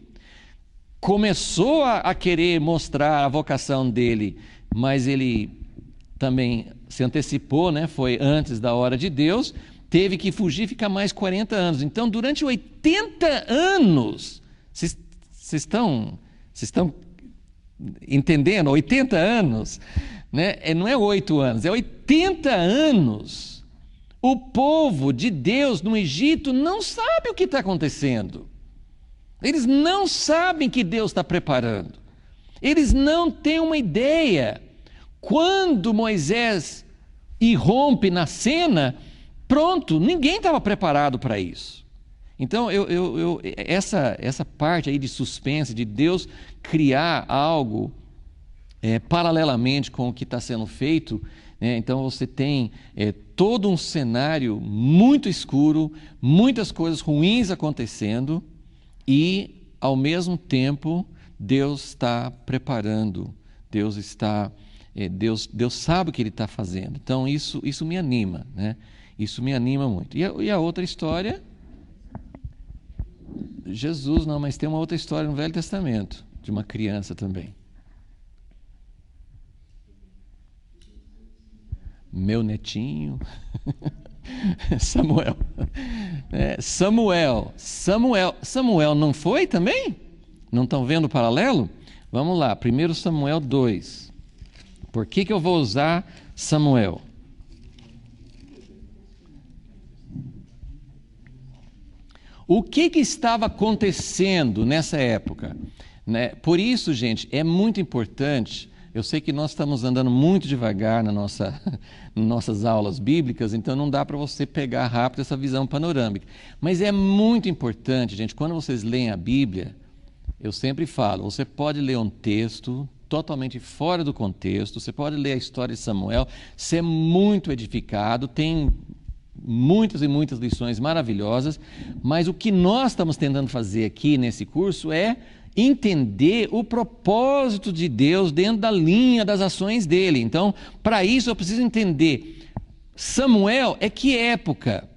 começou a querer mostrar a vocação dele, mas ele também se antecipou, né? Foi antes da hora de Deus, teve que fugir e ficar mais 40 anos. Então, durante 80 anos, vocês estão entendendo? 80 anos, né? Não é 8 anos, é 80 anos. O povo de Deus no Egito não sabe o que está acontecendo. Eles não sabem que Deus está preparando. Eles não têm uma ideia. Quando Moisés irrompe na cena, pronto, ninguém estava preparado para isso. Então, essa parte aí de suspense, de Deus criar algo paralelamente com o que está sendo feito, né? Então você tem todo um cenário muito escuro, muitas coisas ruins acontecendo, e, ao mesmo tempo, Deus está preparando, Deus sabe o que Ele está fazendo. Então, isso me anima, né? Isso me anima muito. E a outra história, Jesus não, mas tem uma outra história no Velho Testamento, de uma criança também. Meu netinho... Samuel não foi também? Não estão vendo o paralelo? Vamos lá, 1 Samuel 2. Por que eu vou usar Samuel? O que estava acontecendo nessa época? Né? Por isso, gente, é muito importante. Eu sei que nós estamos andando muito devagar nas nossas aulas bíblicas, então não dá para você pegar rápido essa visão panorâmica. Mas é muito importante, gente, quando vocês leem a Bíblia, eu sempre falo, você pode ler um texto totalmente fora do contexto, você pode ler a história de Samuel, ser muito edificado, tem muitas e muitas lições maravilhosas, mas o que nós estamos tentando fazer aqui nesse curso é entender o propósito de Deus dentro da linha das ações dele. Então, para isso eu preciso entender Samuel é que época?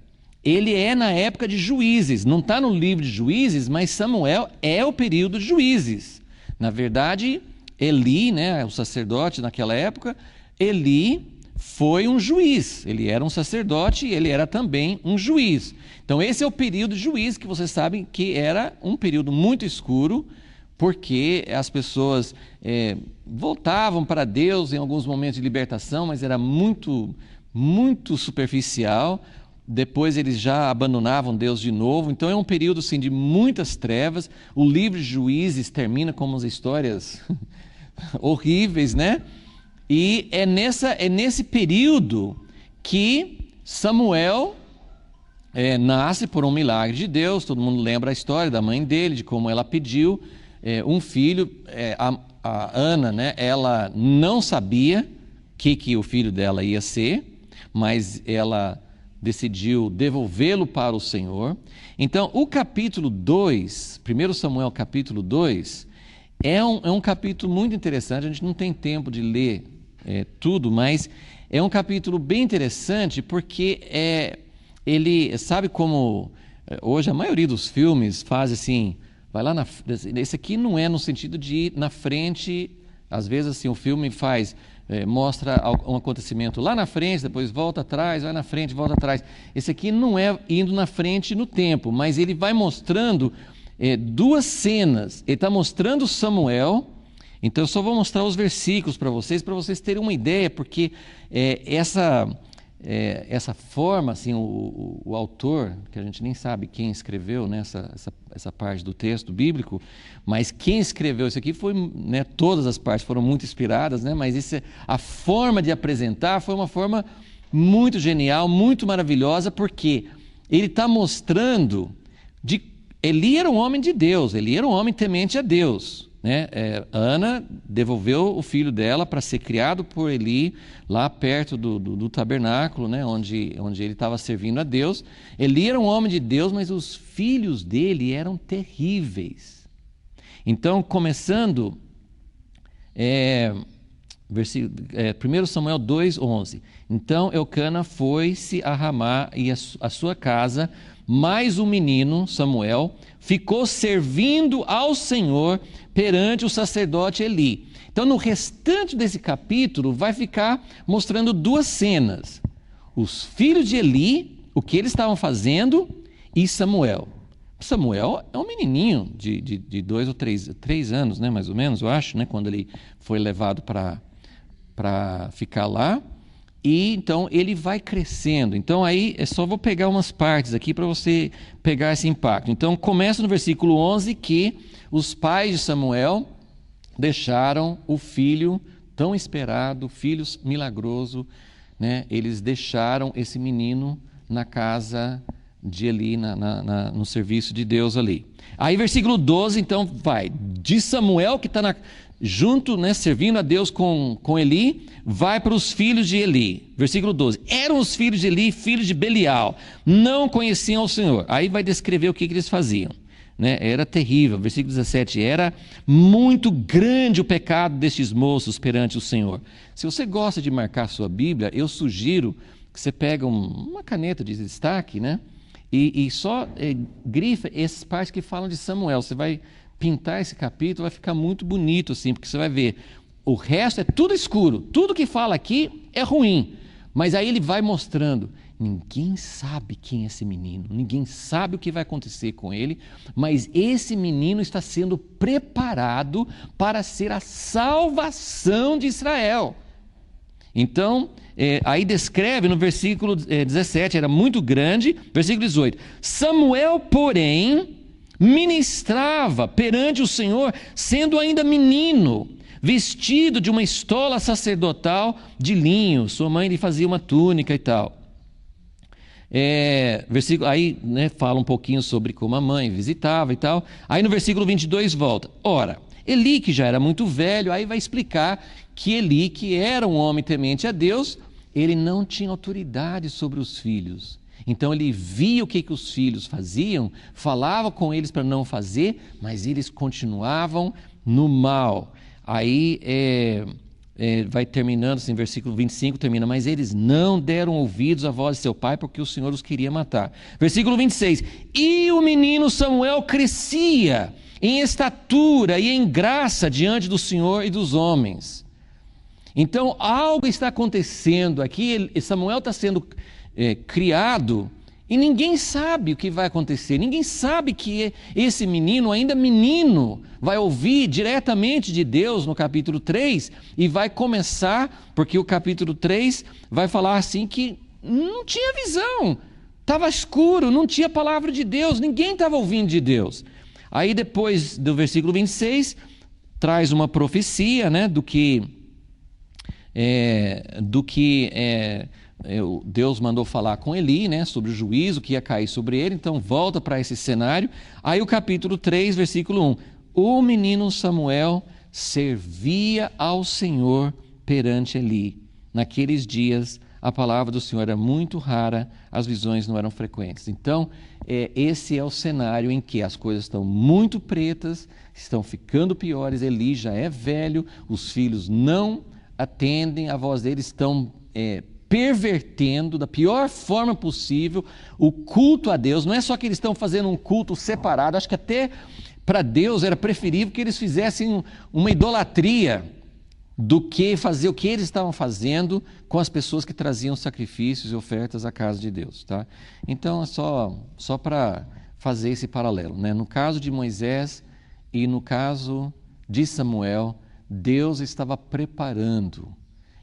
Ele é na época de Juízes, não está no livro de Juízes, mas Samuel é o período de Juízes. Na verdade, Eli, né, o sacerdote naquela época, Eli foi um juiz, ele era um sacerdote e ele era também um juiz. Então esse é o período de Juízes, que vocês sabem que era um período muito escuro, porque as pessoas voltavam para Deus em alguns momentos de libertação, mas era muito superficial. Depois eles já abandonavam Deus de novo. Então é um período assim, de muitas trevas. O livro de Juízes termina com umas histórias horríveis, né? E é nesse período que Samuel nasce por um milagre de Deus. Todo mundo lembra a história da mãe dele, de como ela pediu um filho. A Ana, né, ela não sabia que o filho dela ia ser, mas ela decidiu devolvê-lo para o Senhor. Então, o capítulo 2, 1 Samuel capítulo 2, é um capítulo muito interessante. A gente não tem tempo de ler tudo, mas é um capítulo bem interessante, porque ele, sabe como hoje a maioria dos filmes faz assim, vai lá esse aqui não é no sentido de ir na frente, às vezes assim, o filme mostra um acontecimento lá na frente, depois volta atrás, vai na frente, volta atrás. Esse aqui não é indo na frente no tempo, mas ele vai mostrando duas cenas. Ele está mostrando Samuel. Então eu só vou mostrar os versículos para vocês terem uma ideia, porque essa forma, assim, o autor, que a gente nem sabe quem escreveu, né, essa parte do texto bíblico, mas quem escreveu isso aqui foi, né, todas as partes foram muito inspiradas, né, mas a forma de apresentar foi uma forma muito genial, muito maravilhosa, porque ele está mostrando Eli era um homem de Deus, Eli era um homem temente a Deus, né? Ana devolveu o filho dela para ser criado por Eli, lá perto do tabernáculo, né? onde ele estava servindo a Deus. Eli era um homem de Deus, mas os filhos dele eram terríveis. Então, começando, 1 Samuel 2:11. Então Eucana foi-se a Ramá e a sua casa, mas o menino Samuel ficou servindo ao Senhor perante o sacerdote Eli. Então, no restante desse capítulo, vai ficar mostrando duas cenas: os filhos de Eli, o que eles estavam fazendo, e Samuel. Samuel é um menininho de 2 ou 3 anos, né, mais ou menos, eu acho, né, quando ele foi levado para ficar lá. E então ele vai crescendo. Então aí só vou pegar umas partes aqui para você pegar esse impacto. Então começa no versículo 11 que os pais de Samuel deixaram o filho tão esperado, filho milagroso, né? Eles deixaram esse menino na casa de Eli, no serviço de Deus ali. Aí versículo 12, então vai de Samuel, que está junto, né, servindo a Deus com Eli, vai para os filhos de Eli. Versículo 12. Eram os filhos de Eli, filhos de Belial, não conheciam o Senhor. Aí vai descrever o que eles faziam, né? Era terrível. Versículo 17. Era muito grande o pecado destes moços perante o Senhor. Se você gosta de marcar sua Bíblia, eu sugiro que você pegue uma caneta de destaque, né? E só grifa essas partes que falam de Samuel. Você vai pintar esse capítulo, vai ficar muito bonito assim, porque você vai ver, o resto é tudo escuro, tudo que fala aqui é ruim, mas aí ele vai mostrando, ninguém sabe quem é esse menino, ninguém sabe o que vai acontecer com ele, mas esse menino está sendo preparado para ser a salvação de Israel. Então, aí descreve no versículo 17, era muito grande. Versículo 18, Samuel, porém, ministrava perante o Senhor, sendo ainda menino, vestido de uma estola sacerdotal de linho. Sua mãe lhe fazia uma túnica e tal. Versículo, aí, né, fala um pouquinho sobre como a mãe visitava e tal. Aí no versículo 22 volta. Ora, Eli, que já era muito velho, aí vai explicar que Eli, que era um homem temente a Deus, ele não tinha autoridade sobre os filhos. Então ele via o que os filhos faziam, falava com eles para não fazer, mas eles continuavam no mal. Aí vai terminando, assim, versículo 25 termina, mas eles não deram ouvidos à voz de seu pai, porque o Senhor os queria matar. Versículo 26, e o menino Samuel crescia em estatura e em graça diante do Senhor e dos homens. Então algo está acontecendo aqui, Samuel está sendo criado, e ninguém sabe o que vai acontecer, ninguém sabe que esse menino, ainda menino, vai ouvir diretamente de Deus no capítulo 3, e vai começar, porque o capítulo 3 vai falar assim que não tinha visão, estava escuro, não tinha palavra de Deus, ninguém estava ouvindo de Deus. Aí depois do versículo 26, traz uma profecia, né, do que Deus mandou falar com Eli, né, sobre o juízo que ia cair sobre ele. Então volta para esse cenário. Aí o capítulo 3, versículo 1. O menino Samuel servia ao Senhor perante Eli. Naqueles dias a palavra do Senhor era muito rara, as visões não eram frequentes. Então esse é o cenário em que as coisas estão muito pretas, estão ficando piores. Eli já é velho, os filhos não atendem a voz dele, estão pervertendo da pior forma possível o culto a Deus. Não é só que eles estão fazendo um culto separado, acho que até para Deus era preferível que eles fizessem uma idolatria do que fazer o que eles estavam fazendo com as pessoas que traziam sacrifícios e ofertas à casa de Deus, tá? Então é só para fazer esse paralelo, né? No caso de Moisés e no caso de Samuel, Deus estava preparando.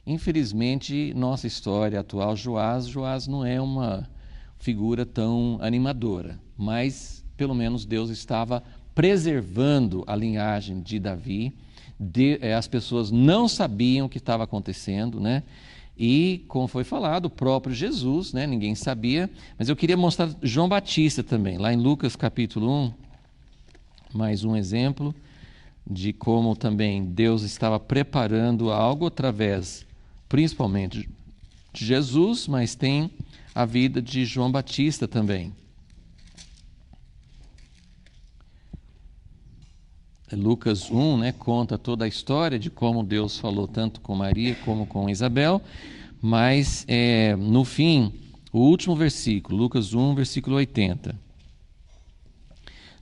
Infelizmente, nossa história atual, Joás não é uma figura tão animadora, mas pelo menos Deus estava preservando a linhagem de Davi. As pessoas não sabiam o que estava acontecendo, né? E, como foi falado, o próprio Jesus, né? Ninguém sabia, mas eu queria mostrar João Batista também, lá em Lucas capítulo 1, mais um exemplo de como também Deus estava preparando algo através, principalmente de Jesus, mas tem a vida de João Batista também. Lucas 1, né, conta toda a história de como Deus falou tanto com Maria como com Isabel, mas no fim, o último versículo, Lucas 1, versículo 80.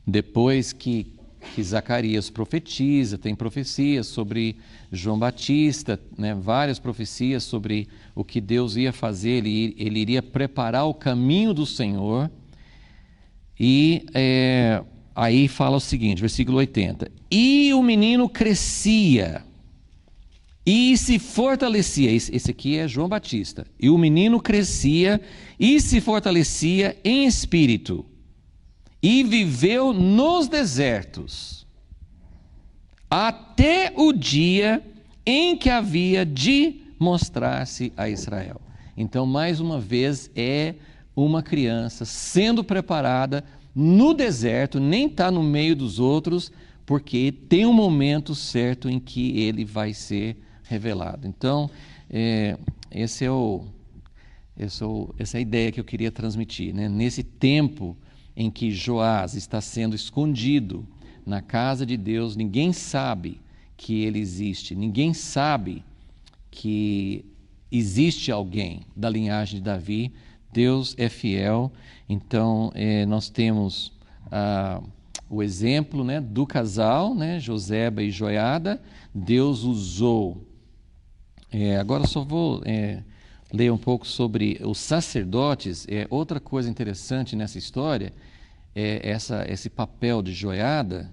Depois que Zacarias profetiza, tem profecias sobre João Batista, né, várias profecias sobre o que Deus ia fazer, ele iria preparar o caminho do Senhor, e aí fala o seguinte, versículo 80, e o menino crescia e se fortalecia, esse aqui é João Batista, e o menino crescia e se fortalecia em espírito, e viveu nos desertos, até o dia em que havia de mostrar-se a Israel. Então, mais uma vez, é uma criança sendo preparada no deserto, nem está no meio dos outros, porque tem um momento certo em que ele vai ser revelado. Então, essa é a ideia que eu queria transmitir, né? Nesse tempo em que Joás está sendo escondido na casa de Deus, ninguém sabe que ele existe, ninguém sabe que existe alguém da linhagem de Davi. Deus é fiel. Então nós temos o exemplo, né, do casal, né, Joseba e Joiada. Deus usou. Agora só vou ler um pouco sobre os sacerdotes. Outra coisa interessante nessa história é esse papel de Joiada,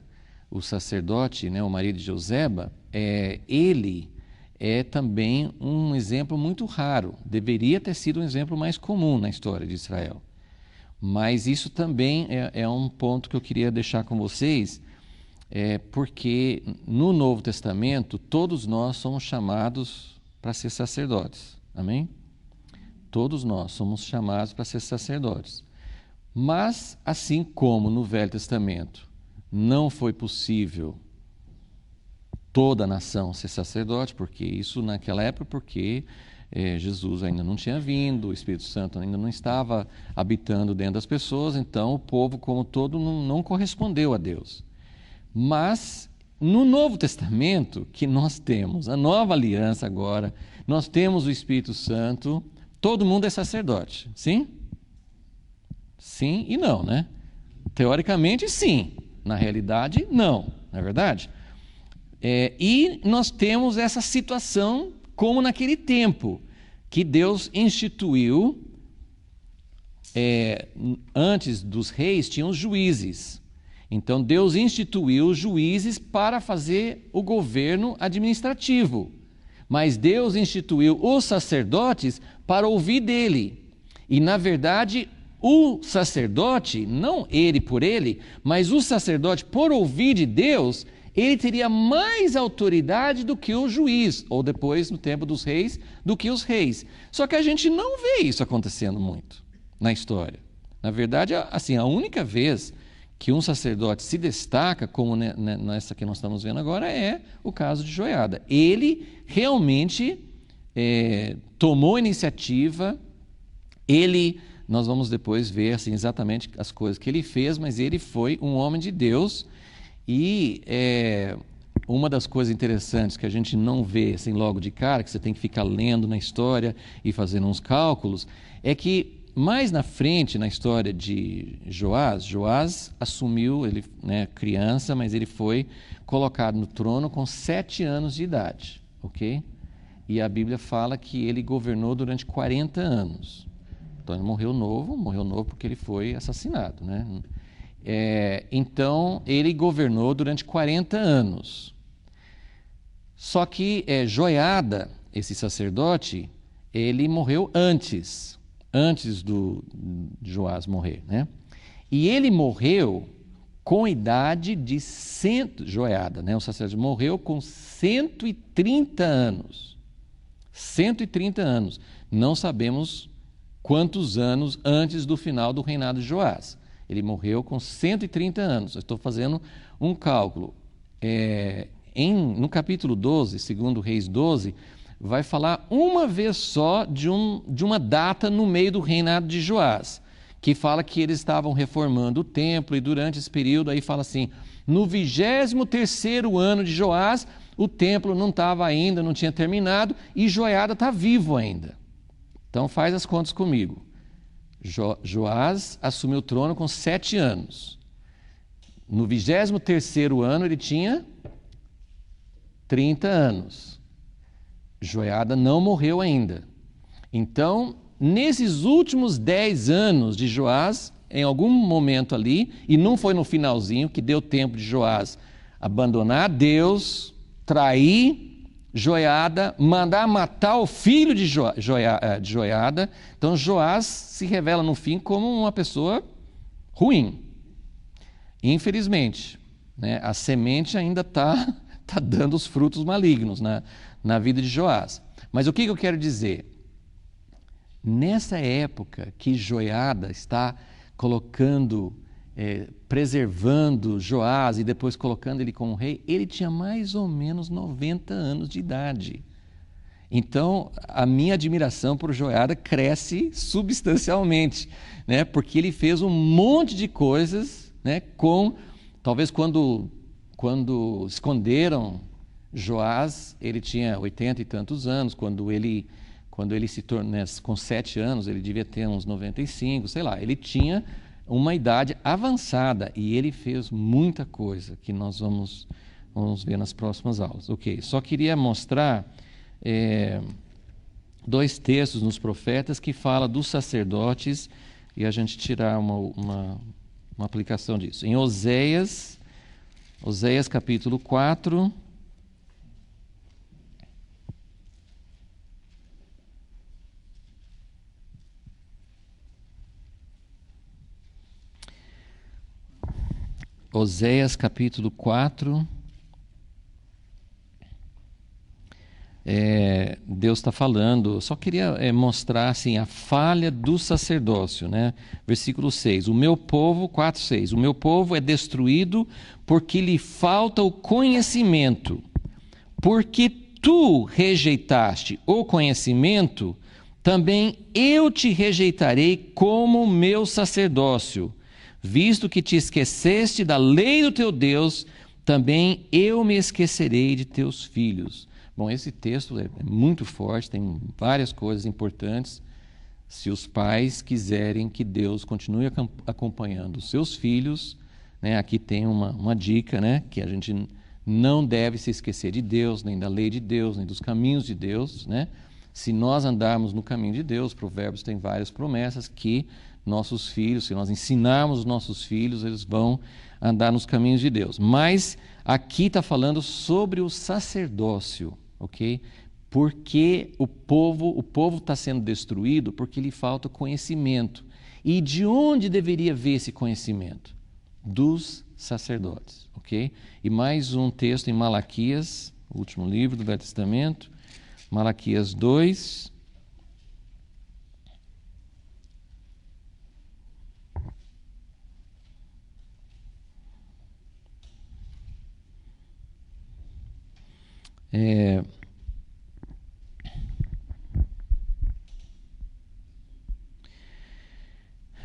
o sacerdote, né, o marido de Joseba. Ele é também um exemplo muito raro. Deveria ter sido um exemplo mais comum na história de Israel. Mas isso também é um ponto que eu queria deixar com vocês, porque no Novo Testamento todos nós somos chamados para ser sacerdotes. Amém? Todos nós somos chamados para ser sacerdotes. Mas, assim como no Velho Testamento não foi possível toda a nação ser sacerdote, porque isso naquela época, porque Jesus ainda não tinha vindo, o Espírito Santo ainda não estava habitando dentro das pessoas, então o povo como todo não correspondeu a Deus. Mas no Novo Testamento, que nós temos a nova aliança agora, nós temos o Espírito Santo, todo mundo é sacerdote, sim? Sim e não, né? Teoricamente, sim. Na realidade, não é verdade? E nós temos essa situação como naquele tempo, que Deus instituiu, antes dos reis tinham os juízes. Então Deus instituiu os juízes para fazer o governo administrativo. Mas Deus instituiu os sacerdotes para ouvir dele. E na verdade, o sacerdote, não ele por ele, mas o sacerdote por ouvir de Deus, ele teria mais autoridade do que o juiz, ou depois, no tempo dos reis, do que os reis. Só que a gente não vê isso acontecendo muito na história. Na verdade, assim, a única vez que um sacerdote se destaca, como nessa que nós estamos vendo agora, é o caso de Joiada. Ele realmente tomou iniciativa, nós vamos depois ver assim, exatamente as coisas que ele fez, mas ele foi um homem de Deus. E uma das coisas interessantes que a gente não vê assim, logo de cara, que você tem que ficar lendo na história e fazendo uns cálculos, é que mais na frente, na história de Joás assumiu, ele criança, mas ele foi colocado no trono com 7 anos de idade, ok? E a Bíblia fala que ele governou durante 40 anos. Então ele morreu novo porque ele foi assassinado, né? Então, ele governou durante 40 anos. Só que Joiada, esse sacerdote, ele morreu antes de Joás morrer, né? E ele morreu com idade de Joiada, né? O sacerdote morreu com 130 anos. 130 anos. Não sabemos quantos anos antes do final do reinado de Joás. Ele morreu com 130 anos. Eu estou fazendo um cálculo. No capítulo 12, segundo Reis 12, vai falar uma vez só de uma data no meio do reinado de Joás, que fala que eles estavam reformando o templo, e durante esse período aí fala assim, no 23º ano de Joás, o templo não estava ainda, não tinha terminado, e Joiada está vivo ainda. Então faz as contas comigo. Joás assumiu o trono com 7 anos. No 23º ano ele tinha 30 anos. Joiada não morreu ainda. Então, nesses últimos 10 anos de Joás, em algum momento ali, e não foi no finalzinho, que deu tempo de Joás abandonar Deus, trair Joiada, mandar matar o filho de Joiada. Então Joás se revela no fim como uma pessoa ruim. Infelizmente, né, a semente ainda está dando os frutos malignos na vida de Joás. Mas o que eu quero dizer? Nessa época que Joiada está colocando, preservando Joás e depois colocando ele como rei, ele tinha mais ou menos 90 anos de idade. Então, a minha admiração por Joiada cresce substancialmente, né? Porque ele fez um monte de coisas, né? Talvez quando esconderam Joás, ele tinha 80 e tantos anos, quando ele se tornou, né, com 7 anos, ele devia ter uns 95, sei lá, ele tinha uma idade avançada e ele fez muita coisa que nós vamos ver nas próximas aulas. Ok, só queria mostrar 2 textos nos profetas que falam dos sacerdotes e a gente tirar uma aplicação disso. Em Oséias capítulo 4... Oséias capítulo 4, Deus está falando, só queria mostrar assim, a falha do sacerdócio, né? Versículo 6, 4:6, o meu povo é destruído porque lhe falta o conhecimento, porque tu rejeitaste o conhecimento, também eu te rejeitarei como meu sacerdócio. Visto que te esqueceste da lei do teu Deus, também eu me esquecerei de teus filhos. Bom, esse texto é muito forte, tem várias coisas importantes. Se os pais quiserem que Deus continue acompanhando os seus filhos, né, aqui tem uma dica, né, que a gente não deve se esquecer de Deus, nem da lei de Deus, nem dos caminhos de Deus, né? Se nós andarmos no caminho de Deus, Provérbios tem várias promessas que nossos filhos, se nós ensinarmos os nossos filhos, eles vão andar nos caminhos de Deus. Mas aqui está falando sobre o sacerdócio, ok? Porque o povo está sendo destruído porque lhe falta conhecimento. E de onde deveria vir esse conhecimento? Dos sacerdotes, ok? E mais um texto em Malaquias, o último livro do Velho Testamento, Malaquias 2.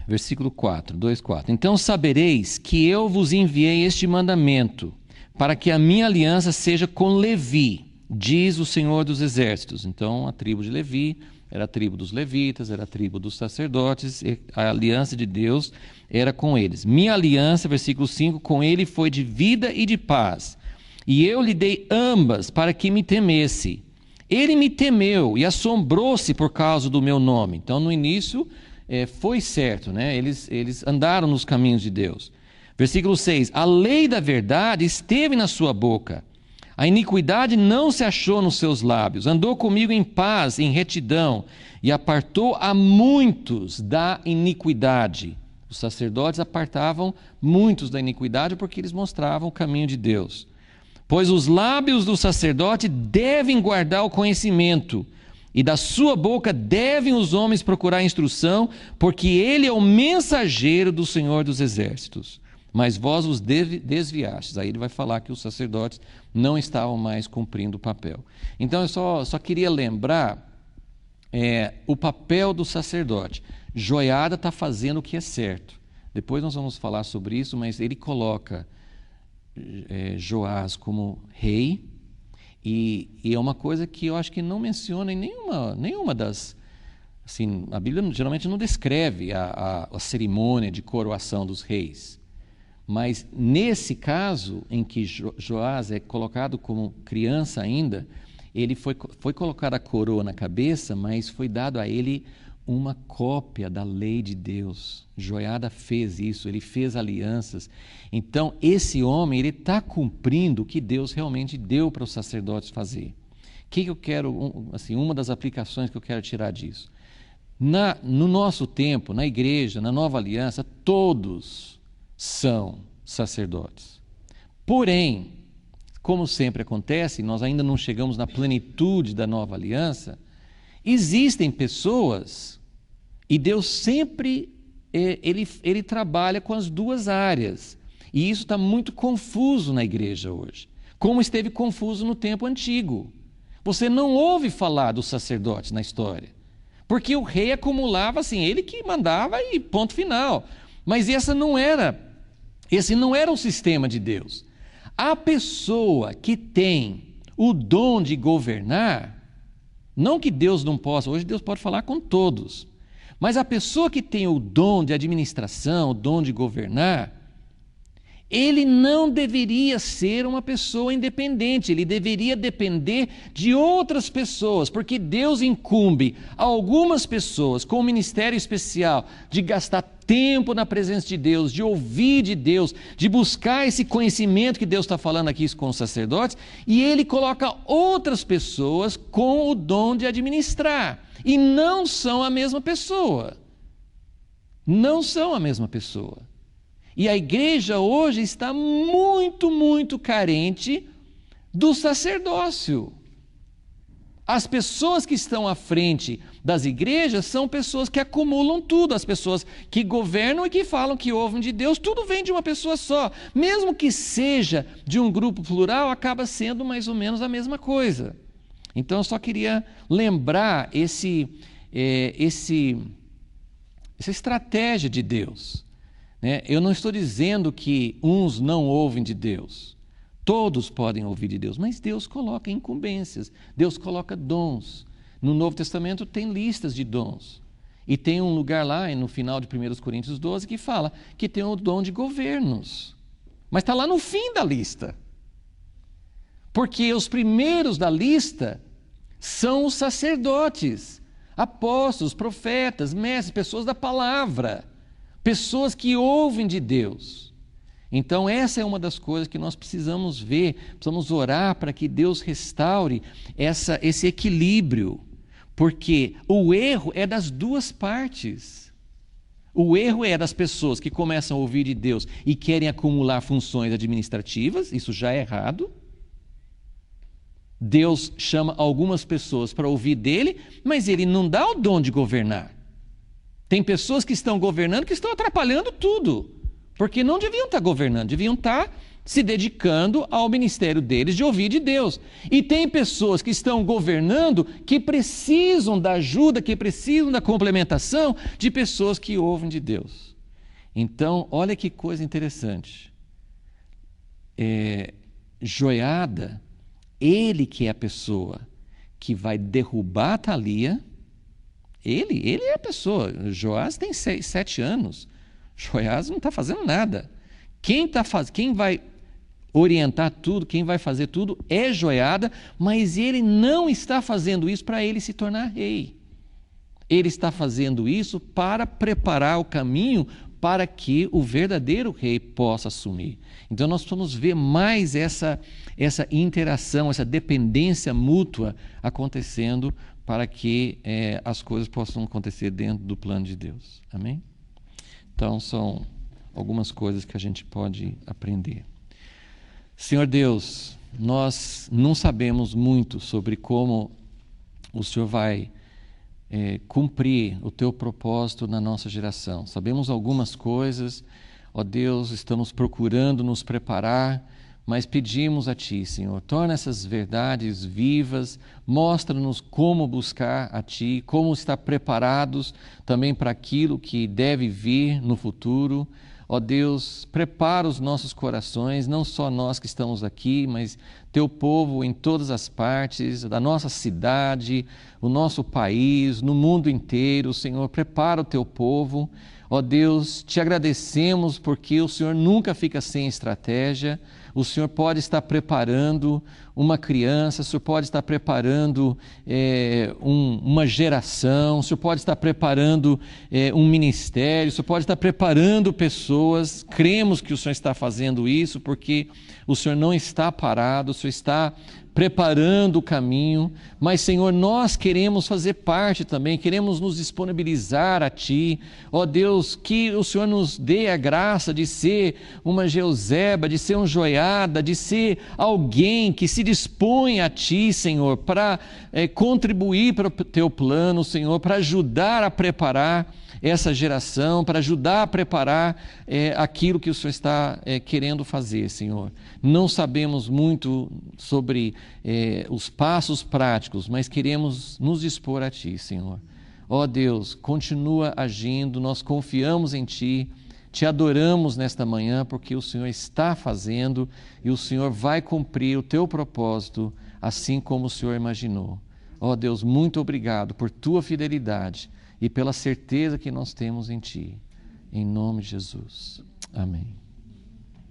Versículo 4, 2:4. Então sabereis que eu vos enviei este mandamento, para que a minha aliança seja com Levi, diz o Senhor dos Exércitos. Então a tribo de Levi era a tribo dos levitas, era a tribo dos sacerdotes, e a aliança de Deus era com eles. Minha aliança, versículo 5, com ele foi de vida e de paz, e eu lhe dei ambas para que me temesse. Ele me temeu e assombrou-se por causa do meu nome. Então no início foi certo, né? Eles andaram nos caminhos de Deus. Versículo 6, a lei da verdade esteve na sua boca, a iniquidade não se achou nos seus lábios, andou comigo em paz, em retidão, e apartou a muitos da iniquidade. Os sacerdotes apartavam muitos da iniquidade porque eles mostravam o caminho de Deus. Pois os lábios do sacerdote devem guardar o conhecimento, e da sua boca devem os homens procurar instrução, porque ele é o mensageiro do Senhor dos Exércitos. Mas vós os desviastes. Aí ele vai falar que os sacerdotes não estavam mais cumprindo o papel. Então eu só queria lembrar o papel do sacerdote. Joiada está fazendo o que é certo. Depois nós vamos falar sobre isso, mas ele coloca Joás como rei. E é uma coisa que eu acho que não menciona em nenhuma das... Assim, a Bíblia geralmente não descreve a cerimônia de coroação dos reis. Mas nesse caso, em que Joás é colocado como criança ainda, ele foi colocada a coroa na cabeça, mas foi dado a ele uma cópia da lei de Deus. Joiada fez isso, ele fez alianças. Então, esse homem, ele está cumprindo o que Deus realmente deu para os sacerdotes fazer. O que eu quero, uma das aplicações que eu quero tirar disso? No nosso tempo, na igreja, na nova aliança, todos são sacerdotes. Porém, como sempre acontece, nós ainda não chegamos na plenitude da nova aliança, existem pessoas, e Deus sempre, ele trabalha com as duas áreas. E isso está muito confuso na igreja hoje, como esteve confuso no tempo antigo. Você não ouve falar dos sacerdotes na história, porque o rei acumulava assim, ele que mandava e ponto final. Mas esse não era o sistema de Deus. A pessoa que tem o dom de governar, não que Deus não possa, hoje Deus pode falar com todos, mas a pessoa que tem o dom de administração, o dom de governar, ele não deveria ser uma pessoa independente, ele deveria depender de outras pessoas, porque Deus incumbe a algumas pessoas com um ministério especial de gastar tempo na presença de Deus, de ouvir de Deus, de buscar esse conhecimento que Deus está falando aqui com os sacerdotes, e ele coloca outras pessoas com o dom de administrar, e não são a mesma pessoa. Não são a mesma pessoa. E a igreja hoje está muito, muito carente do sacerdócio. As pessoas que estão à frente das igrejas são pessoas que acumulam tudo. As pessoas que governam e que falam que ouvem de Deus, tudo vem de uma pessoa só. Mesmo que seja de um grupo plural, acaba sendo mais ou menos a mesma coisa. Então, eu só queria lembrar essa estratégia de Deus, né? Eu não estou dizendo que uns não ouvem de Deus. Todos podem ouvir de Deus, mas Deus coloca incumbências, Deus coloca dons. No Novo Testamento tem listas de dons. E tem um lugar lá, no final de 1 Coríntios 12, que fala que tem o dom de governos. Mas está lá no fim da lista. Porque os primeiros da lista são os sacerdotes, apóstolos, profetas, mestres, pessoas da palavra, pessoas que ouvem de Deus. Então essa é uma das coisas que nós precisamos ver, precisamos orar para que Deus restaure esse equilíbrio, porque o erro é das duas partes. O erro é das pessoas que começam a ouvir de Deus e querem acumular funções administrativas, isso já é errado. Deus chama algumas pessoas para ouvir dele, mas ele não dá o dom de governar. Tem pessoas que estão governando que estão atrapalhando tudo, porque não deviam estar governando, deviam estar se dedicando ao ministério deles de ouvir de Deus. E tem pessoas que estão governando que precisam da ajuda, que precisam da complementação de pessoas que ouvem de Deus. Então, olha que coisa interessante. Joiada, ele que é a pessoa que vai derrubar Thalia, ele é a pessoa. Joás tem 7 anos. Joiás não está fazendo nada. Quem vai orientar tudo, quem vai fazer tudo é Joiada, mas ele não está fazendo isso para ele se tornar rei. Ele está fazendo isso para preparar o caminho para que o verdadeiro rei possa assumir. Então nós precisamos ver mais essa interação, essa dependência mútua acontecendo para que as coisas possam acontecer dentro do plano de Deus. Amém? Então são algumas coisas que a gente pode aprender. Senhor Deus, nós não sabemos muito sobre como o Senhor vai cumprir o Teu propósito na nossa geração. Sabemos algumas coisas, ó Deus, estamos procurando nos preparar, mas pedimos a Ti, Senhor, torna essas verdades vivas, mostra-nos como buscar a Ti, como estar preparados também para aquilo que deve vir no futuro. Ó Deus, prepara os nossos corações, não só nós que estamos aqui, mas Teu povo em todas as partes, da nossa cidade, o nosso país, no mundo inteiro. Senhor, prepara o Teu povo. Ó Deus, Te agradecemos porque o Senhor nunca fica sem estratégia. O Senhor pode estar preparando uma criança, o Senhor pode estar preparando uma geração, o Senhor pode estar preparando um ministério, o Senhor pode estar preparando pessoas. Cremos que o Senhor está fazendo isso porque o Senhor não está parado, o Senhor está preparando o caminho, mas Senhor, nós queremos fazer parte também, queremos nos disponibilizar a Ti. Ó Deus, que o Senhor nos dê a graça de ser uma Jeuseba, de ser um Joiada, de ser alguém que se dispõe a Ti, Senhor, para contribuir para o Teu plano, Senhor, para ajudar a preparar essa geração, para ajudar a preparar aquilo que o Senhor está querendo fazer, Senhor. Não sabemos muito sobre os passos práticos, mas queremos nos dispor a Ti, Senhor. Ó Deus, continua agindo, nós confiamos em Ti, Te adoramos nesta manhã, porque o Senhor está fazendo e o Senhor vai cumprir o Teu propósito, assim como o Senhor imaginou. Ó Deus, muito obrigado por Tua fidelidade e pela certeza que nós temos em Ti. Em nome de Jesus. Amém.